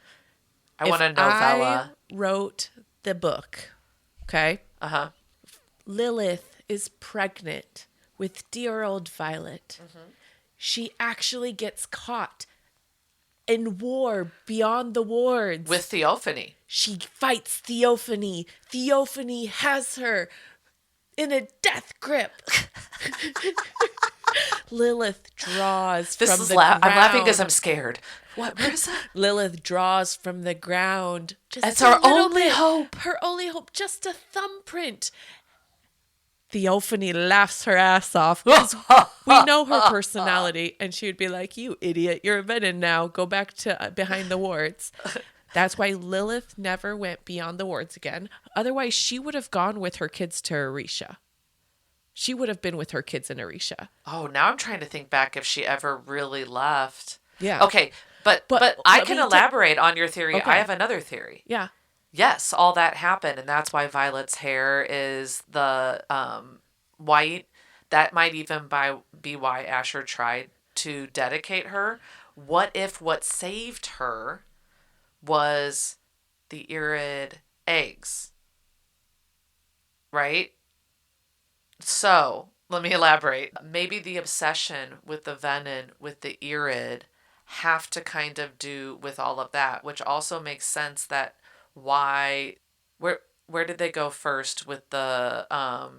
I want a novella. I wrote the book, okay? Uh-huh. Lilith is pregnant with dear old Violet. Mm-hmm. She actually gets caught in war beyond the wards. With Theophany. She fights Theophany. Theophany has her in a death grip. Lilith draws from the ground. I'm laughing because I'm scared. What is that? Lilith draws from the ground. It's our only hope. Her only hope. Just a thumbprint. Theophany laughs her ass off because we know her personality, and she would be like, you idiot, you're a venom now. Go back to behind the wards. That's why Lilith never went beyond the wards again. Otherwise, she would have gone with her kids to Orisha. She would have been with her kids in Orisha. Oh, now I'm trying to think back if she ever really left. Yeah. Okay, but I can elaborate on your theory. Okay. I have another theory. Yeah. Yes, all that happened, and that's why Violet's hair is the white. That might even be why Asher tried to dedicate her. What if what saved her was the Irid eggs? Right? So, let me elaborate. Maybe the obsession with the venom, with the Irid, have to kind of do with all of that, which also makes sense that where did they go first with the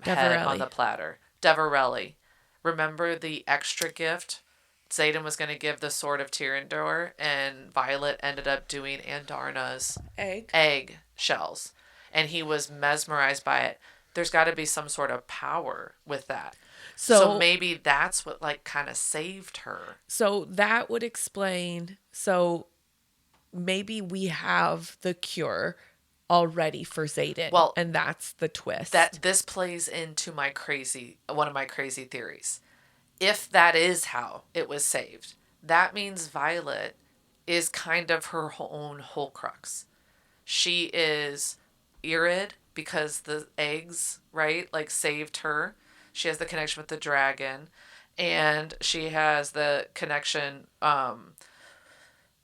head on the platter? Deverelli. Remember the extra gift? Xaden was going to give the Sword of Tyrandor, and Violet ended up doing Andarna's egg shells. And he was mesmerized by it. There's got to be some sort of power with that. So maybe that's what, like, kind of saved her. So that would explain. So maybe we have the cure already for Xaden. Well, and that's the twist. That this plays into one of my crazy theories. If that is how it was saved, that means Violet is kind of her own Horcrux. She is Irid because the eggs, right, like, saved her. She has the connection with the dragon, and she has the connection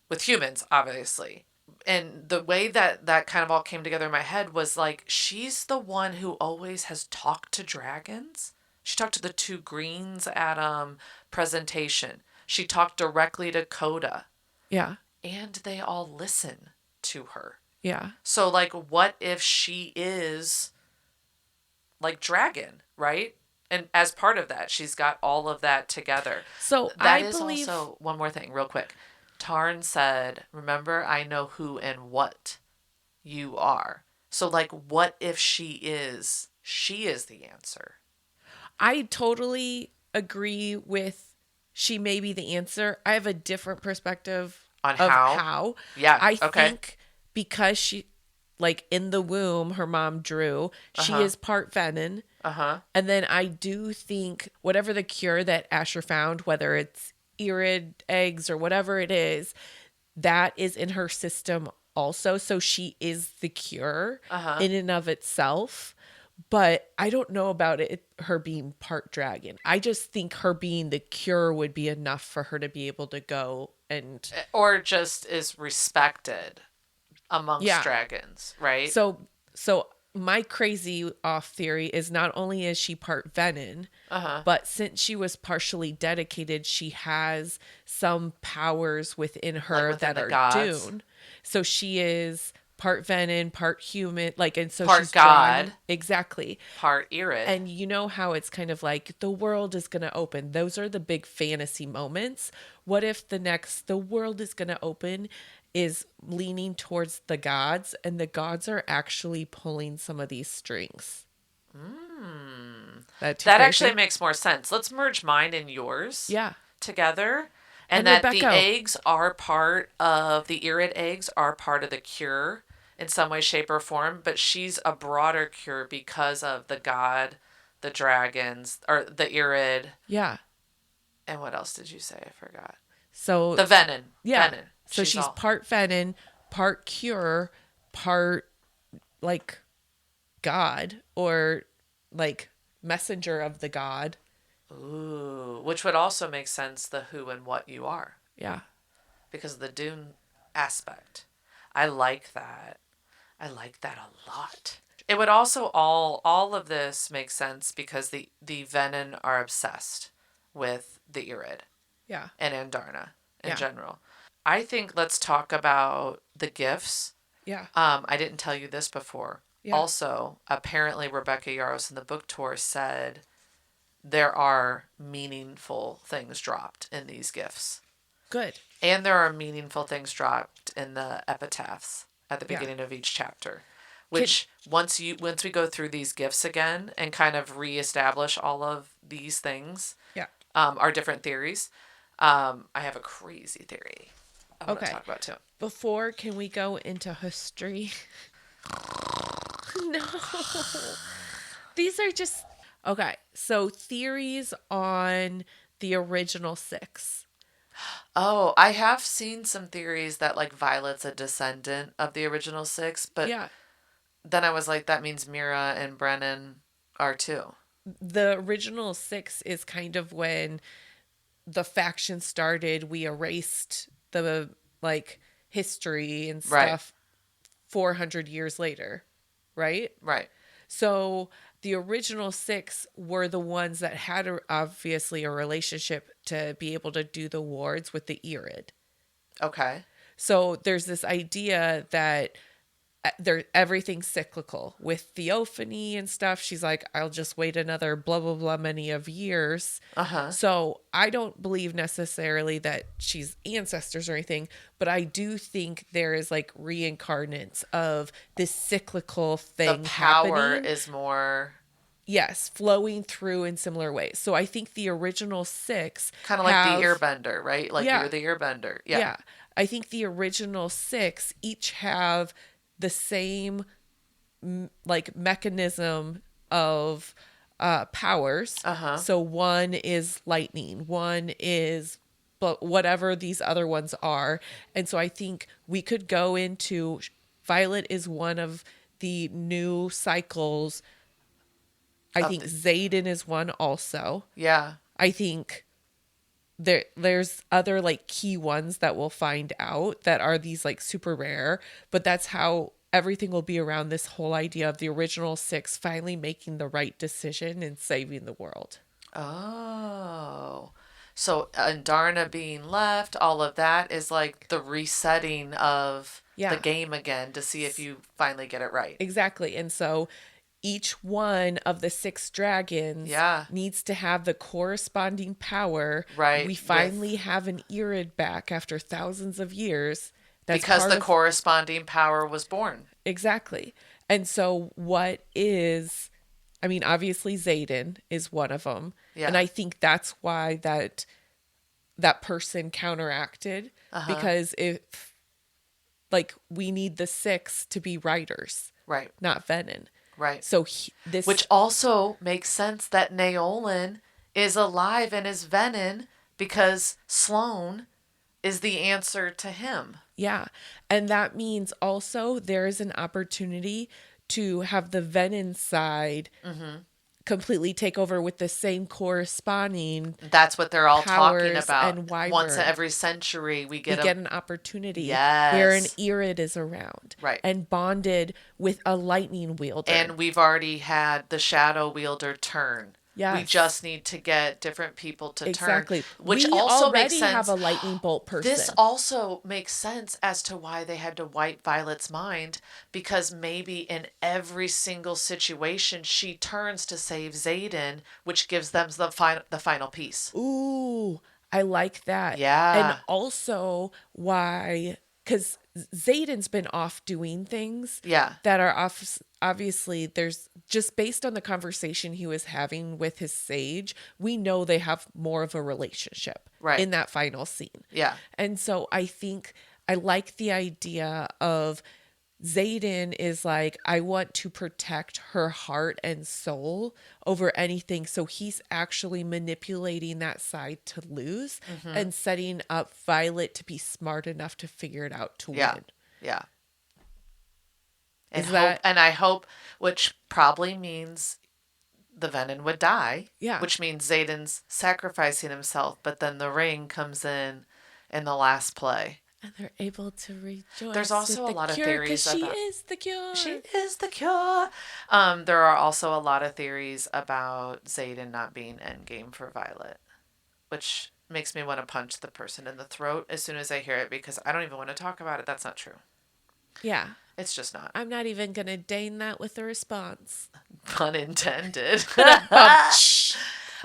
with humans, obviously. And the way that kind of all came together in my head was like, she's the one who always has talked to dragons. She talked to the two greens at presentation. She talked directly to Coda. Yeah. And they all listen to her. Yeah. So, like, what if she is like dragon, right? And as part of that, she's got all of that together. So that is also one more thing, real quick. Tarn said, remember, I know who and what you are. So, like, what if she is the answer? I totally agree with she may be the answer. I have a different perspective on how. Yeah, I think because she, like, in the womb, her mom drew, she is part venom. And then I do think whatever the cure that Asher found, whether it's Irid eggs or whatever it is, that is in her system also. So she is the cure Uh-huh. in and of itself. But I don't know about her being part dragon. I just think her being the cure would be enough for her to be able to go and Or just is respected amongst yeah. dragons, right? So my crazy off theory is not only is she part venom, Uh-huh. but since she was partially dedicated, she has some powers within Like her within that the are gods. dune. So she is part venom, part human, like, and so Part she's drawn god, exactly. part Irid. And you know how it's kind of like the world is going to open. Those are the big fantasy moments. What if the world is going to open is leaning towards the gods, and the gods are actually pulling some of these strings? That too That actually crazy? makes more sense. Let's merge mine and yours Yeah. together. And And that the Rebecca, eggs are part of the Irid eggs are part of the cure in some way, shape, or form, but she's a broader cure because of the god, the dragons, or the Irid. yeah. And what else did you say? I forgot. So The venom. yeah. Venom. So She's she's all. part venom, part cure, part like god, or like messenger of the god. Ooh. Which would also make sense the who and what you are Yeah. because of the Dune aspect. I like that. I like that a lot. It would also all of this makes sense because the Venom are obsessed with the Irid Yeah. and Andarna in Yeah. general. I think let's talk about the gifts. Yeah. I didn't tell you this before. Yeah. Also, apparently Rebecca Yarros in the book tour said there are meaningful things dropped in these gifts. Good. And there are meaningful things dropped in the epitaphs at the Yeah. beginning of each chapter. Which once we go through these gifts again and kind of reestablish all of these things, Yeah. our different theories, I have a crazy theory I want to Okay. talk about too. Before, can we go into history? No. These are just okay. So theories on the original six. Oh, I have seen some theories that like Violet's a descendant of the original six, but Yeah. then I was like, that means Mira and Brennan are too. The original six is kind of when the faction started. We erased the like history and Right. stuff 400 years later, right? Right. So the original six were the ones that had obviously a relationship to be able to do the wards with the Irid. Okay. So there's this idea that everything's cyclical with theophany and stuff. She's like, I'll just wait another blah blah blah many of years. Uh-huh. So I don't believe necessarily that she's ancestors or anything, but I do think there is like reincarnates of this cyclical thing The power happening. is more Yes, flowing through in similar ways. So I think the original six kind of like the airbender, right? Like Yeah. you're the airbender. Yeah. Yeah. I think the original six each have the same like mechanism of powers. Uh-huh. So one is lightning, one is but whatever these other ones are. And so I think we could go into Violet is one of the new cycles. I think Zayden is one also. Yeah. I think there's other like key ones that we'll find out that are these like super rare, but that's how everything will be around this whole idea of the original six finally making the right decision and saving the world. Oh. So Andarna being left, all of that is like the resetting of Yeah. the game again to see if you finally get it right. Exactly. And so each one of the six dragons Yeah. needs to have the corresponding power. Right, We finally have an Irid back after thousands of years. That's because part the of corresponding power was born. exactly. And so what is I mean, obviously Zayden is one of them. Yeah. And I think that's why that person counteracted because if like we need the six to be writers, Right. not Venom. Right. So this Which also makes sense that Naolin is alive and is Venom because Sloane is the answer to him. Yeah. And that means also there is an opportunity to have the Venom side completely take over with the same corresponding That's what they're all talking powers about. and Wyvern. Once every century, we get an opportunity Yes. where an Irid is around. Right. And bonded with a lightning wielder. And we've already had the shadow wielder turn. Yes. We just need to get different people to Exactly. turn. Which we also already makes sense. have a lightning bolt person. This also makes sense as to why they had to wipe Violet's mind, because maybe in every single situation she turns to save Xaden, which gives them the final piece. Ooh, I like that. Yeah. And also why, because Xaden's been off doing things Yeah. that are off. Obviously, there's just based on the conversation he was having with his sage, we know they have more of a relationship Right. in that final scene. Yeah. And so I think I like the idea of Xaden is like, I want to protect her heart and soul over anything. So he's actually manipulating that side to lose and setting up Violet to be smart enough to figure it out to win. Yeah. And Is I hope, which probably means the Venom would die. Yeah. Which means Xaden's sacrificing himself, but then the ring comes in the last play. And they're able to rejoice. There's also a lot of theories about... She is the cure. She is the cure. There are also a lot of theories about Xaden not being endgame for Violet, which makes me want to punch the person in the throat as soon as I hear it, because I don't even want to talk about it. That's not true. Yeah. It's just not. I'm not even going to deign that with a response. Pun intended.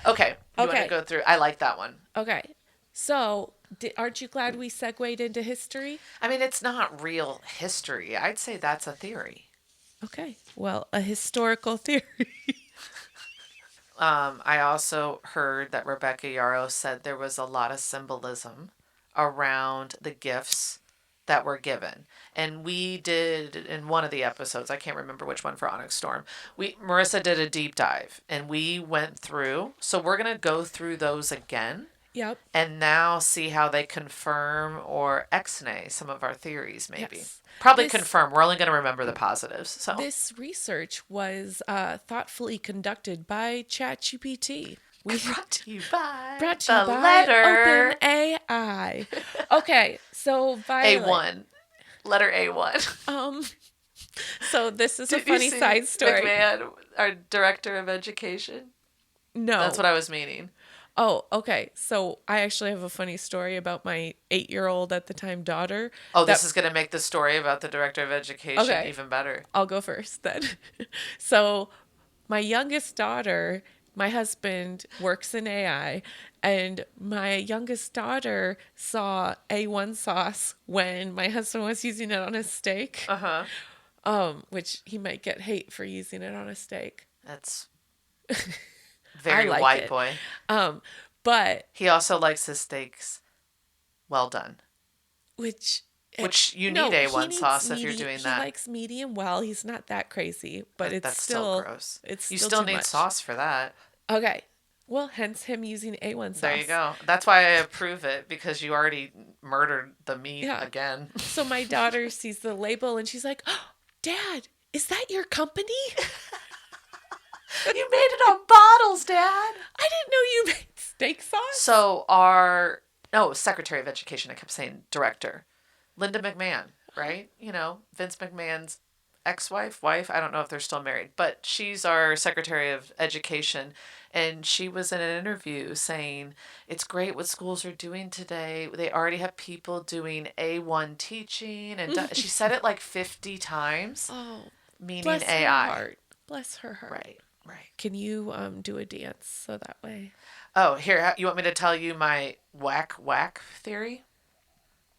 Okay. You want to go through? I like that one. Okay. So, aren't you glad we segued into history? I mean, it's not real history. I'd say that's a theory. Okay. Well, a historical theory. I also heard that Rebecca Yarros said there was a lot of symbolism around the gifts that were given. And we did, in one of the episodes, I can't remember which one for Onyx Storm, Marissa did a deep dive and we went through. So we're going to go through those again. Yep. And now see how they confirm or ex-nay some of our theories, maybe. Yes. Probably confirm. We're only going to remember the positives. So this research was thoughtfully conducted by ChatGPT. Brought to you by letter OpenAI. Okay, so Violet. A1. Letter A1. So this is a funny side story. McMahon, our director of education? No. That's what I was meaning. Oh, okay. So I actually have a funny story about my 8-year-old at the time daughter. Oh, this is going to make the story about the director of education even better. I'll go first then. So my youngest daughter, my husband works in AI, and my youngest daughter saw A1 sauce when my husband was using it on a steak. Which he might get hate for using it on a steak. That's very white boy. But he also likes his steaks well done. Which you need A1 sauce if you're doing that. He likes medium well. He's not that crazy, but that's still gross. You still need sauce for that. Okay. Well, hence him using A1 sauce. There you go. That's why I approve it, because you already murdered the meat again. So my daughter sees the label and she's like, "Oh, Dad, is that your company?" You made it on bottles, Dad. I didn't know you made steak sauce. So Secretary of Education, I kept saying director. Linda McMahon, right? You know, Vince McMahon's ex-wife, I don't know if they're still married, but she's our Secretary of Education. And she was in an interview saying, it's great what schools are doing today. They already have people doing A1 teaching. And she said it like 50 times. Oh, meaning bless AI. Her heart. Bless her heart. Right. Can you do a dance so that way? Oh, here, you want me to tell you my whack theory?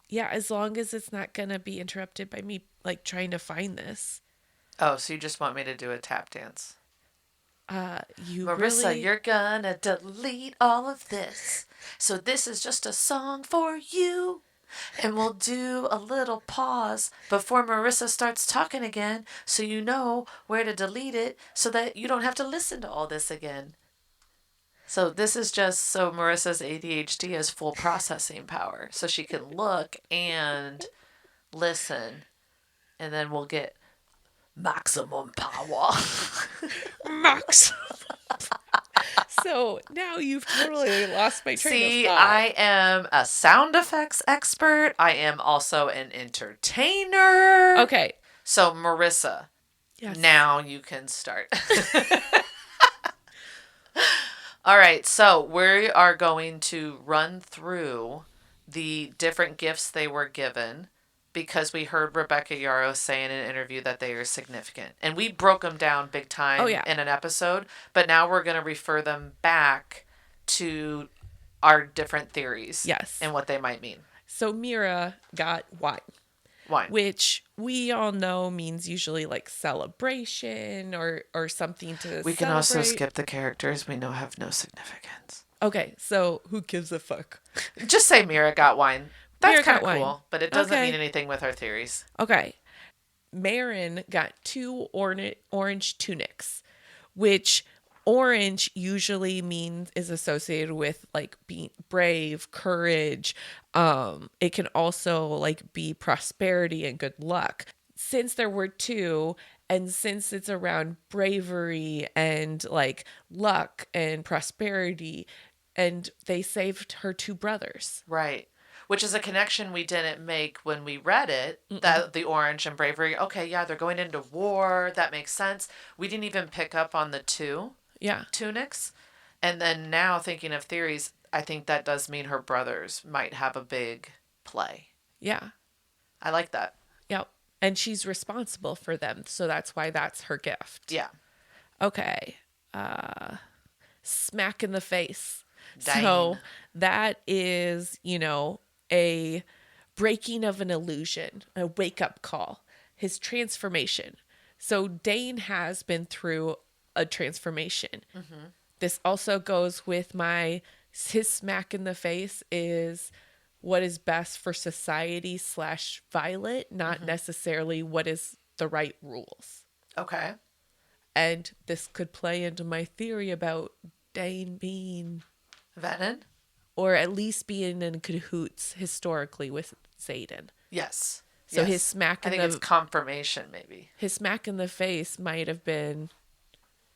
Yeah, as long as it's not going to be interrupted by me like trying to find this. Oh, so you just want me to do a tap dance? Marissa, you're gonna delete all of this. So this is just a song for you. And we'll do a little pause before Marissa starts talking again, so you know where to delete it, so that you don't have to listen to all this again. So this is just so Marissa's ADHD has full processing power. So she can look and listen, and then we'll get maximum power. Max. So now you've totally lost my train See, of thought. I am a sound effects expert. I am also an entertainer. Okay. So, Marissa, Yes. now you can start. All right, so we are going to run through the different gifts they were given because we heard Rebecca Yarros say in an interview that they are significant. And we broke them down big time in an episode, but now we're going to refer them back to our different theories. Yes. And what they might mean. So Mira got wine. Which we all know means usually like celebration or something to We can also skip the characters we know have no significance. Okay, so who gives a fuck? Just say Mira got wine. That's kind of cool, but it doesn't mean anything with our theories. Okay. Marin got 2 orange tunics, which orange usually is associated with like being brave, courage. It can also like be prosperity and good luck. Since there were 2, and since it's around bravery and like luck and prosperity, and they saved her 2 brothers. Right. Which is a connection we didn't make when we read it, that the orange and bravery. Okay, yeah, they're going into war. That makes sense. We didn't even pick up on the 2 tunics. And then now thinking of theories, I think that does mean her brothers might have a big play. Yeah. I like that. Yep. And she's responsible for them. So that's why that's her gift. Yeah. Okay. Smack in the face. Dang. So that is, a breaking of an illusion, a wake-up call, his transformation. So Dane has been through a transformation. Mm-hmm. This also goes with his smack in the face is what is best for society / Violet, not necessarily what is the right rules. Okay. And this could play into my theory about Dane being Venom? Or at least being in cahoots historically with Xaden. Yes. So his smack in I think it's confirmation, maybe. His smack in the face might have been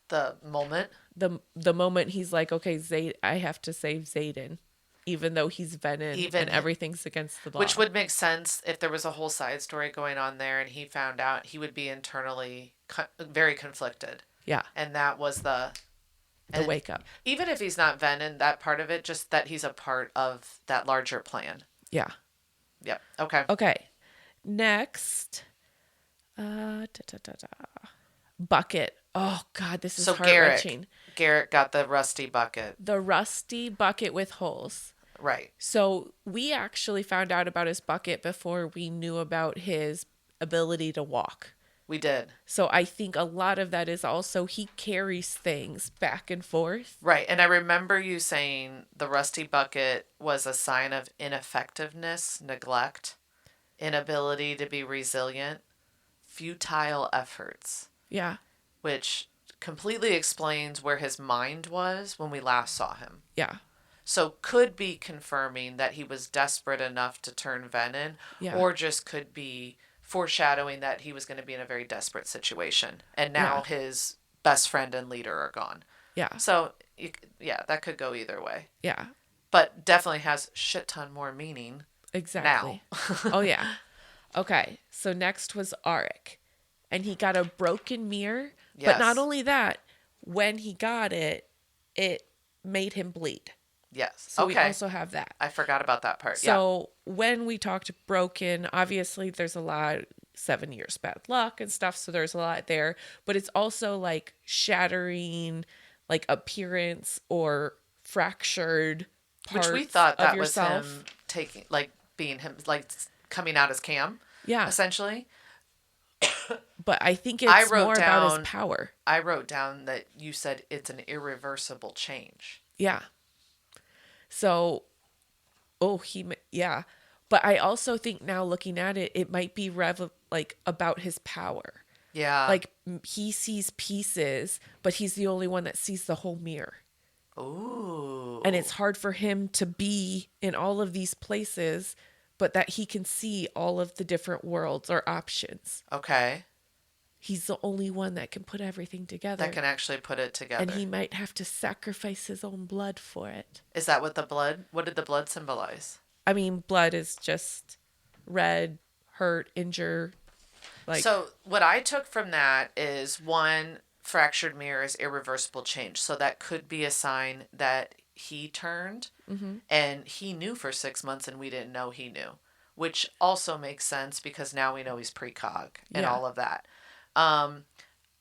the moment. The moment he's like, okay, I have to save Xaden, even though he's Venom and everything's against the law. Which would make sense if there was a whole side story going on there and he found out. He would be internally very conflicted. Yeah. And that was the wake up. Even if he's not Venom, that part of it, just that he's a part of that larger plan. Yeah. Yep. Okay. Okay. Next. Bucket. Oh, God, this is heart-wrenching. Garrett got the rusty bucket. The rusty bucket with holes. Right. So we actually found out about his bucket before we knew about his ability to walk. We did. So I think a lot of that is also he carries things back and forth. Right. And I remember you saying the rusty bucket was a sign of ineffectiveness, neglect, inability to be resilient, futile efforts. Yeah. Which completely explains where his mind was when we last saw him. Yeah. So could be confirming that he was desperate enough to turn Venom, or just could be foreshadowing that he was going to be in a very desperate situation. And now his best friend and leader are gone. Yeah. So, that could go either way. Yeah. But definitely has shit ton more meaning. Exactly. Now. Oh, yeah. Okay. So next was Arik. And he got a broken mirror. Yes. But not only that, when he got it, it made him bleed. Yes. So we also have that. I forgot about that part. So when we talked broken, obviously there's a lot, 7 years bad luck and stuff. So there's a lot there. But it's also like shattering, like appearance or fractured parts. Which we thought that was him taking, like being him, like coming out as Cam. Yeah. Essentially. But I think it's more about his power. I wrote down that you said it's an irreversible change. Yeah. So, But I also think now looking at it, it might be about his power. Yeah. Like he sees pieces, but he's the only one that sees the whole mirror. Ooh. And it's hard for him to be in all of these places, but that he can see all of the different worlds or options. Okay. He's the only one that can put everything That together. can actually put it And he together. might have to sacrifice his own blood for it. Is that what the blood? What did the blood symbolize? I mean, blood is just red, hurt, injure. Like, So, what I took from that is one, fractured mirror is irreversible change. So, that could be a sign that he turned and he knew for 6 months and we didn't know he knew, which also makes sense because now we know he's precog and yeah, all of that. Um,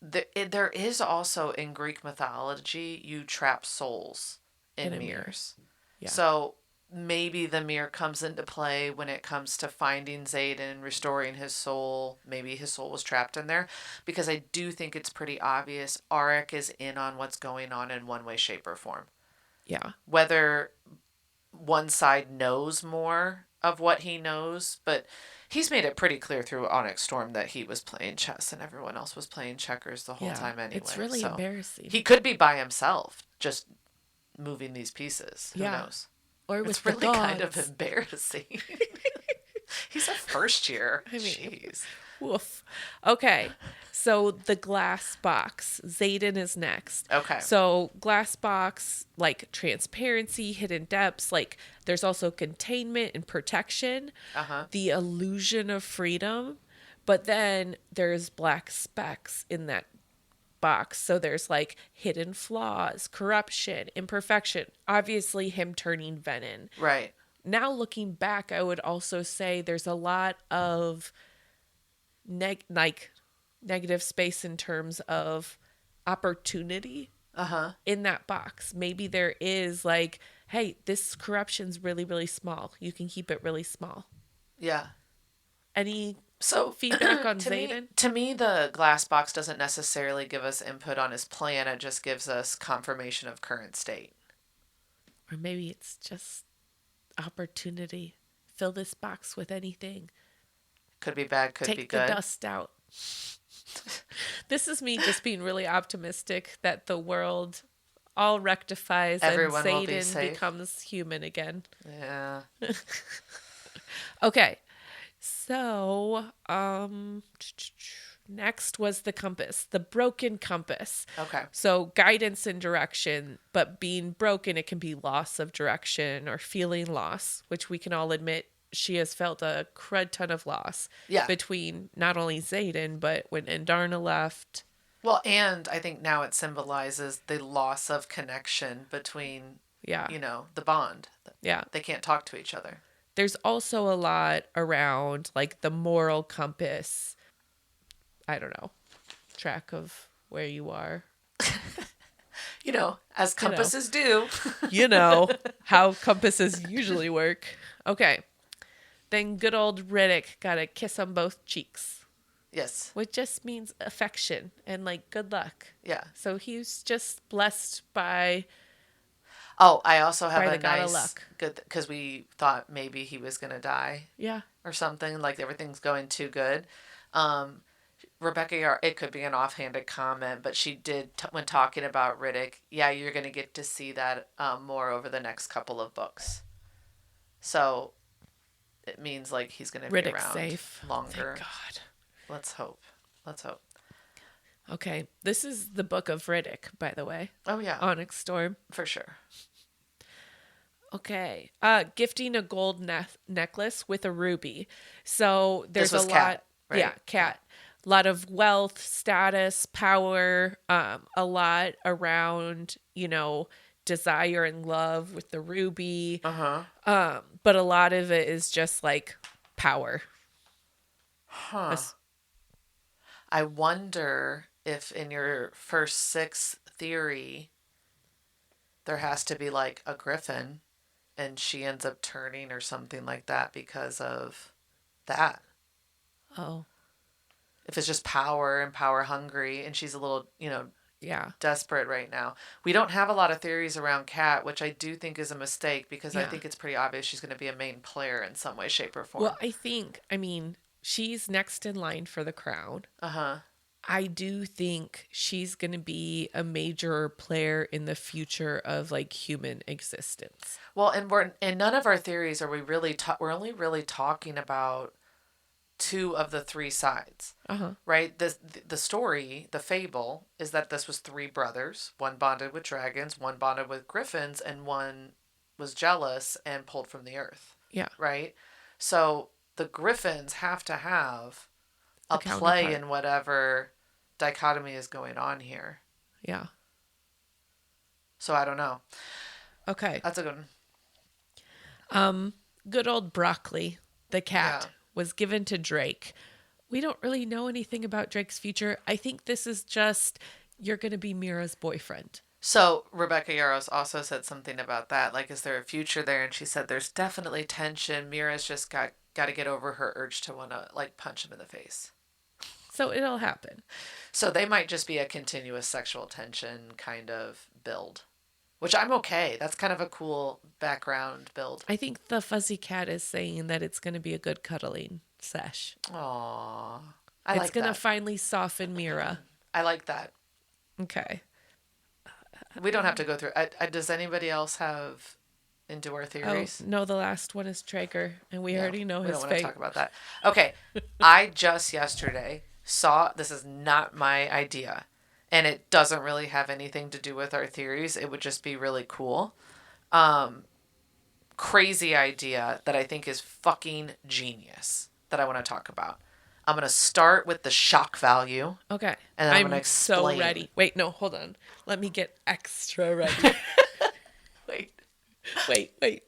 there is also in Greek mythology, you trap souls in in a mirror. mirrors. Yeah. So maybe the mirror comes into play when it comes to finding Zayden, restoring his soul. Maybe his soul was trapped in there because I do think it's pretty obvious Auric is in on what's going on in one way, shape, or form. Yeah. Whether one side knows more of what he knows, but he's made it pretty clear through Onyx Storm that he was playing chess and everyone else was playing checkers the whole Yeah. time anyway. It's really So embarrassing. he could be by himself, just moving these pieces. Who Yeah. knows? Or with It's the really kind of gods. embarrassing. He's a first year. I mean, Jeez. woof. Okay. So the glass box. Zayden is next. Okay. So glass box, like transparency, hidden depths, like there's also containment and protection, Uh-huh. the illusion of freedom, but then there's black specks in that box. So there's like hidden flaws, corruption, imperfection, obviously him turning venom. Right. Now looking back, I would also say there's a lot of negative space in terms of opportunity Uh-huh. in that box. Maybe there is like, hey, this corruption's really, really small. You can keep it really small. Yeah. Any So feedback on to me, Zayden? the glass box doesn't necessarily give us input on his plan. It just gives us confirmation of current state. Or maybe it's just opportunity. Fill this box with anything. Could be bad, could be Take the good. dust out. This is me just being really optimistic that the world all rectifies Everyone and will be Zayden safe. becomes human again. Yeah. Okay. So, next was the compass, the broken compass. Okay. So, guidance and direction, but being broken, it can be loss of direction or feeling loss, which we can all admit she has felt a crud ton of loss Yeah. between not only Zayden, but when Andarna left. Well, and I think now it symbolizes the loss of connection between, Yeah. the bond. Yeah. They can't talk to each other. There's also a lot around like the moral compass. I don't know, track of where you are. As compasses do. You know how compasses usually work. Okay. Then good old Riddick got a kiss on both cheeks, Yes. which just means affection and like good luck. Yeah. So he's just blessed by Oh, I also have the a god of nice luck. good because we thought maybe he was gonna die Yeah. or something. Like everything's going too good. Rebecca Yarros, it could be an offhanded comment, but she did when talking about Riddick. Yeah, you're gonna get to see that more over the next couple of books. So it means like he's gonna be Riddick's around safe. longer. Thank God. Let's hope. Let's hope. Okay. This is the book of Riddick, by the way. Oh yeah, Onyx Storm. for sure. Okay. Gifting a gold necklace with a ruby. So there's This was a Cat, lot. right? Yeah, cat. A lot of wealth, status, power, a lot around, desire and love with the ruby. But a lot of it is just like power. Huh. I wonder if in your first 6 theory, there has to be like a griffin and she ends up turning or something like that because of that. Oh, If it's just power and power hungry and she's a little, yeah. desperate right now. We don't have a lot of theories around Kat, which I do think is a mistake because I Yeah. think it's pretty obvious she's going to be a main player in some way, shape, or form. Well, I mean, she's next in line for the crown. Uh-huh. I do think she's going to be a major player in the future of like human existence. Well, and we're in none of our theories are we really we're only really talking about two of the three sides. Uh-huh. Right? The story, the fable is that this was three brothers. One bonded with dragons, one bonded with griffins, and one was jealous and pulled from the earth. Yeah. Right? So the griffins have to have A a play counterpart. in whatever dichotomy is going on here. Yeah. So I don't know. Okay. That's a good one. Good old Broccoli, the cat, Yeah. was given to Drake. We don't really know anything about Drake's future. I think this is just you're going to be Mira's boyfriend. So Rebecca Yarros also said something about that. Like, is there a future there? And she said there's definitely tension. Mira's just got to get over her urge to want to like punch him in the face. So it'll happen. So they might just be a continuous sexual tension kind of build, which I'm okay. That's kind of a cool background build. I think the fuzzy cat is saying that it's going to be a good cuddling sesh. Aww. I It's like going to that. finally soften Mira. I like that. Okay. We don't have to go through. Does anybody else have into our Oh, theories? no, the last one is Traeger, and we already know we his don't want to fate. talk about that. Okay. I just yesterday saw, this is not my idea, and it doesn't really have anything to do with our theories. It would just be really cool. Crazy idea that I think is fucking genius that I want to talk about. I'm going to start with the shock value. Okay. And then I'm I'm gonna explain. so ready. Wait, no, hold on. Let me get extra ready. Wait. wait.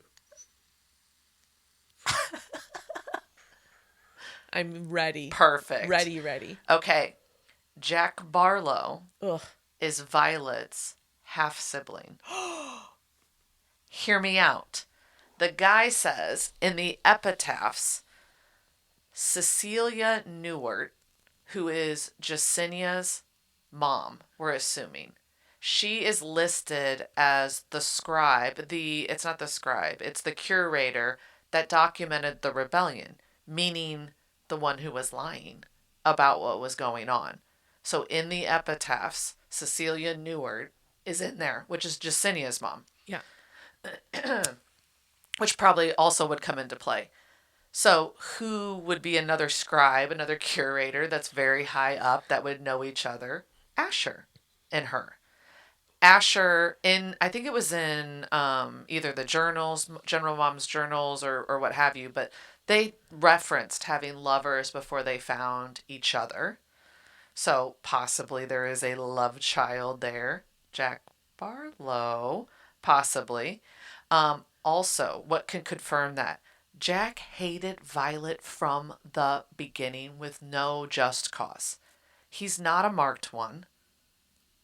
I'm ready. Perfect. Ready. Okay. Jack Barlow Ugh. is Violet's half sibling. Hear me out. The guy says in the epitaphs, Cecilia Newart, who is Jasinia's mom, we're assuming, she is listed as the scribe. It's not the scribe, it's the curator that documented the rebellion, meaning the one who was lying about what was going on. So in the epitaphs, Cecilia Newart is in there, which is Jasinia's mom. Yeah. Which probably also would come into play. So who would be another scribe, another curator that's very high up that would know each other? Asher and her. Asher, I think it was in either the journals, General Mom's journals, or what have you, but they referenced having lovers before they found each other. So possibly there is a love child there. Jack Barlow, possibly. Also, what can confirm that? Jack hated Violet from the beginning with no just cause. He's not a marked one,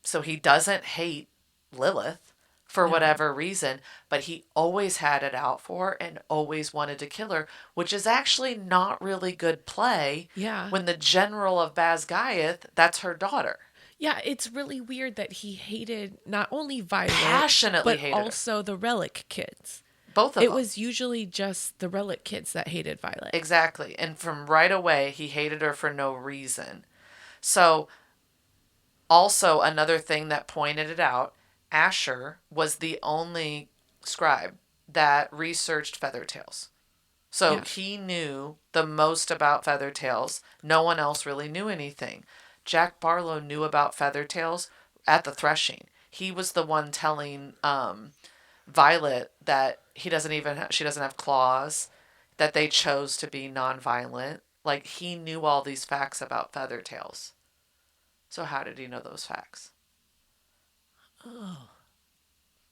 so he doesn't hate Lilith for No. whatever reason, but he always had it out for her and always wanted to kill her, which is actually not really good play. Yeah. When the general of Basgiath, that's her daughter. Yeah, it's really weird that he hated not only Violet, Passionately but hated her. also the Relic kids. Both of It them. was usually just the Relic kids that hated Violet. Exactly. And from right away, he hated her for no reason. So, also another thing that pointed it out, Asher was the only scribe that researched feathertails. So Yeah. he knew the most about feathertails. No one else really knew anything. Jack Barlow knew about feathertails at the threshing. He was the one telling Violet that she doesn't have claws, that they chose to be nonviolent. Like, he knew all these facts about feathertails. So how did he know those facts? Oh.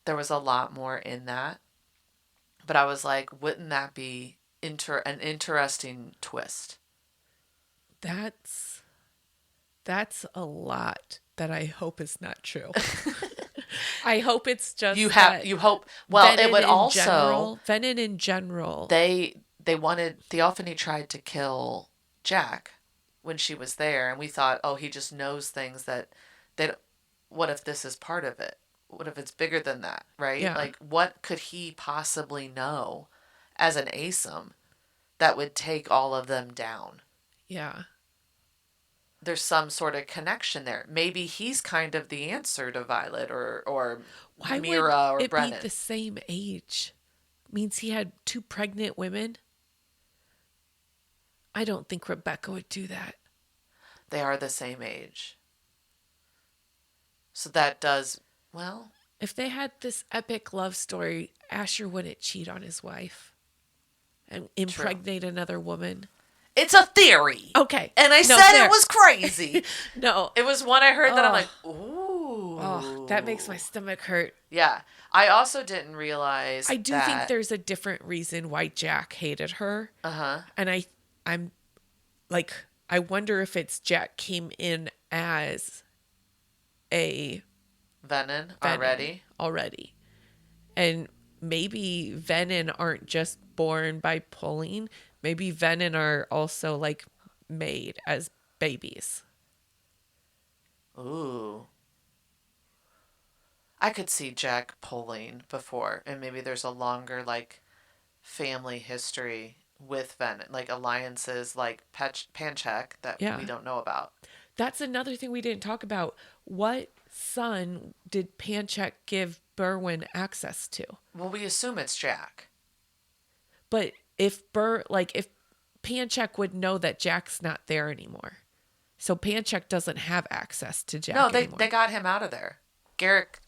There was a lot more in that. But I was like, wouldn't that be an interesting twist? That's a lot that I hope is not true. I hope it's just You hope. Well, it would also. Venom in general. They Theophany tried to kill Jack when she was there, and we thought, oh, he just knows things that they. What if this is part of it? What if it's bigger than that, right? Yeah. Like, what could he possibly know as an ASIM that would take all of them down? Yeah. there's some sort of connection there. Maybe he's kind of the answer to Violet or Why would Mira or it be Brennan. the same age? Means he had 2 pregnant women? I don't think Rebecca would do that. They are the same age. So that does, well, If they had this epic love story, Asher wouldn't cheat on his wife and true. impregnate another woman. It's a theory. Okay. And I No, said fair. it was crazy. No. It was one I heard that I'm Oh. like, ooh. Oh, that makes my stomach hurt. Yeah. I also didn't realize I do that. think there's a different reason why Jack hated her. Uh-huh. And I'm like, I wonder if it's Jack came in as a Venom Venom already. And maybe Venom aren't just born by pulling. Maybe Venom are also like made as babies. Ooh. I could see Jack pulling before, and maybe there's a longer, like, family history with Venom, like alliances like Panchek that Yeah. we don't know about. That's another thing we didn't talk about. What son did Panchek give Berwin access to? Well, we assume it's Jack. But if if Panchek would know that Jack's not there anymore. So Panchek doesn't have access to Jack No, anymore. they got him out of there. Garrick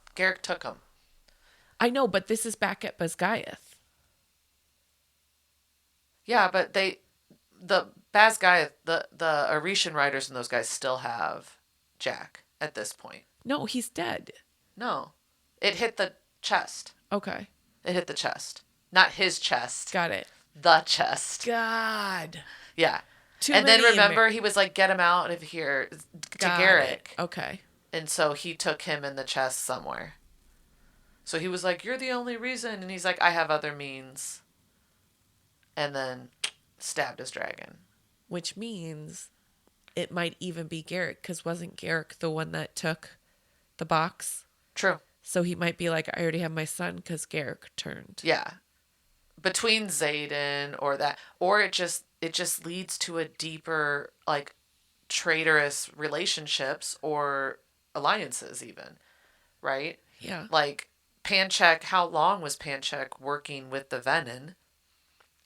took him. I know, but this is back at Basgiath. Yeah, but the Basgiath, the Orishan writers and those guys still have Jack at this point. No, he's dead. No. It hit the chest. Okay. It hit the chest. Not his chest. Got it. The chest. God. Yeah. Too And then many remember, he was like, get him out of here to Got Garrick. it. Okay. And so he took him in the chest somewhere. So he was like, you're the only reason. And he's like, I have other means. And then stabbed his dragon. Which means it might even be Garrick, because wasn't Garrick the one that took the box? True. So he might be like, I already have my son because Garrick turned. Yeah. Between Xaden or that, or it just leads to a deeper, like, traitorous relationships or alliances even, right? Yeah. Like, Panchek, how long was Panchek working with the Venom?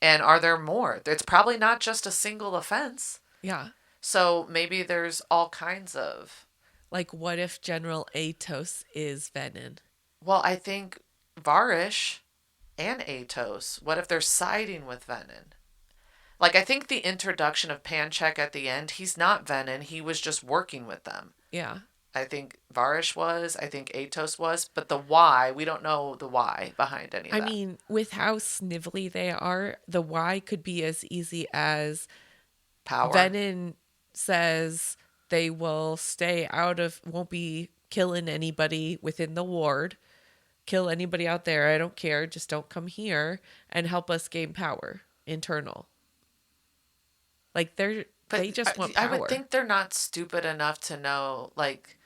And are there more? It's probably not just a single offense. Yeah. So maybe there's all kinds of... Like, what if General Atos is Venom? Well, I think Varish and Atos, what if they're siding with Venom? Like, I think the introduction of Panchek at the end, he's not Venom. He was just working with them. Yeah. I think Varish was. I think Atos was. But the why, we don't know the why behind any of that. I mean, with how snivelly they are, the why could be as easy as power. Venom says they will stay out of, won't be killing anybody within the ward. Kill anybody out there. I don't care. Just don't come here and help us gain power internal. Like they just want power. I would think they're not stupid enough to know, like,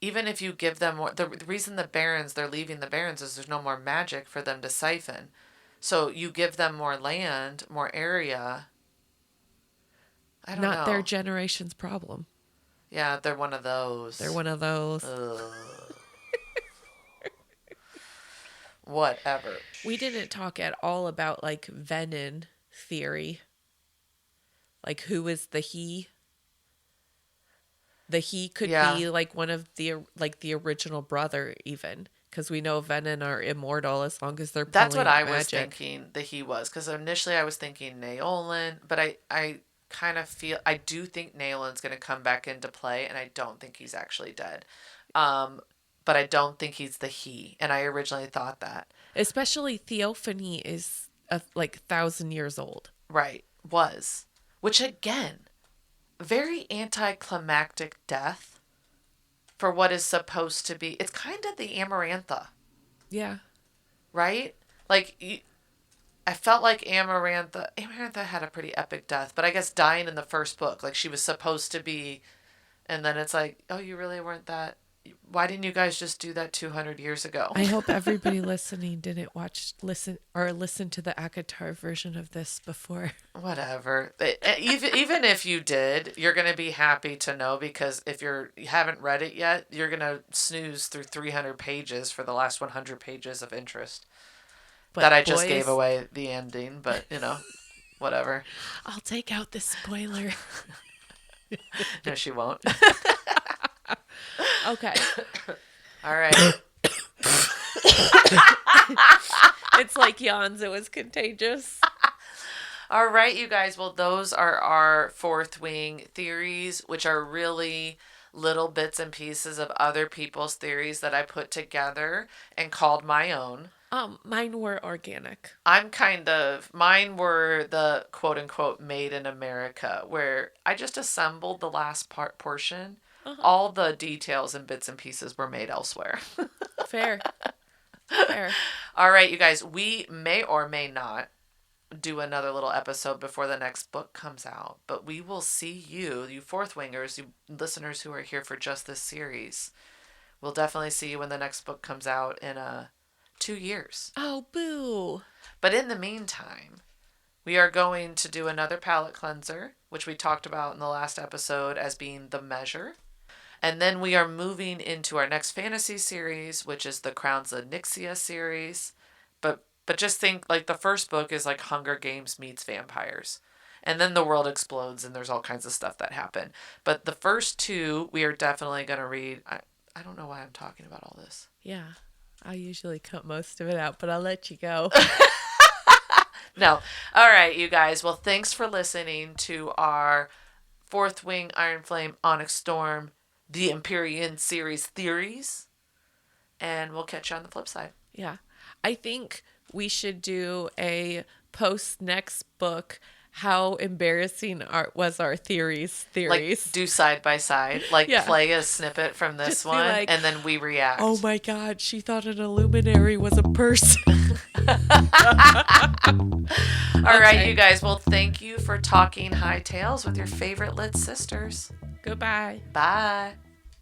even if you give them more, the reason they're leaving the Barrens is there's no more magic for them to siphon. So you give them more land, more area. I don't know. Not their generation's problem. Yeah, they're one of those. They're one of those. Whatever. We didn't talk at all about, like, Venom theory. Like, who is the he? The he could be, like, one of the, like, the original brother, even. Because we know Venom are immortal as long as they're pulling That's what I magic. was thinking that he was. Because initially I was thinking Naolan. But I kind of feel... I do think Naolan's going to come back into play. And I don't think he's actually dead. But I don't think he's the he. And I originally thought that. Especially Theophany is, like, 1,000 years old. Right. Was. Which, again, very anticlimactic death for what is supposed to be. It's kind of the Amarantha. Yeah. Right? Like, I felt like Amarantha had a pretty epic death, but I guess dying in the first book. Like, she was supposed to be, and then it's like, oh, you really weren't that Why didn't you guys just do that 200 years ago? I hope everybody listening didn't listen to the Akatar version of this before. Whatever. Even if you did, you're going to be happy to know, because if you haven't read it yet, you're going to snooze through 300 pages for the last 100 pages of interest. But that I just gave away the ending, but whatever. I'll take out the spoiler. No, she won't. Okay. All right. It's like yawns. It was contagious. All right, you guys. Well, those are our fourth wing theories, which are really little bits and pieces of other people's theories that I put together and called my own. Mine were organic. Mine were the quote unquote made in America, where I just assembled the last portion. Uh-huh. All the details and bits and pieces were made elsewhere. Fair. All right, you guys, we may or may not do another little episode before the next book comes out, but we will see you fourth wingers, you listeners who are here for just this series. We'll definitely see you when the next book comes out in 2 years. Oh, boo. But in the meantime, we are going to do another palette cleanser, which we talked about in the last episode as being the measure. And then we are moving into our next fantasy series, which is the Crowns of Nixia series. But just think, like, the first book is like Hunger Games meets vampires. And then the world explodes and there's all kinds of stuff that happen. But the first two, we are definitely going to read. I don't know why I'm talking about all this. Yeah. I usually cut most of it out, but I'll let you go. No. All right, you guys. Well, thanks for listening to our Fourth Wing, Iron Flame, Onyx Storm, the Empyrean series theories. And we'll catch you on the flip side. Yeah. I think we should do a post next book. How embarrassing was our theories? Like, do side by side. Like, yeah. Play a snippet from this just one, like, and then we react. Oh my God, she thought an illuminary was a person. All right, you guys. Well, thank you for talking high tales with your favorite lit sisters. Goodbye. Bye.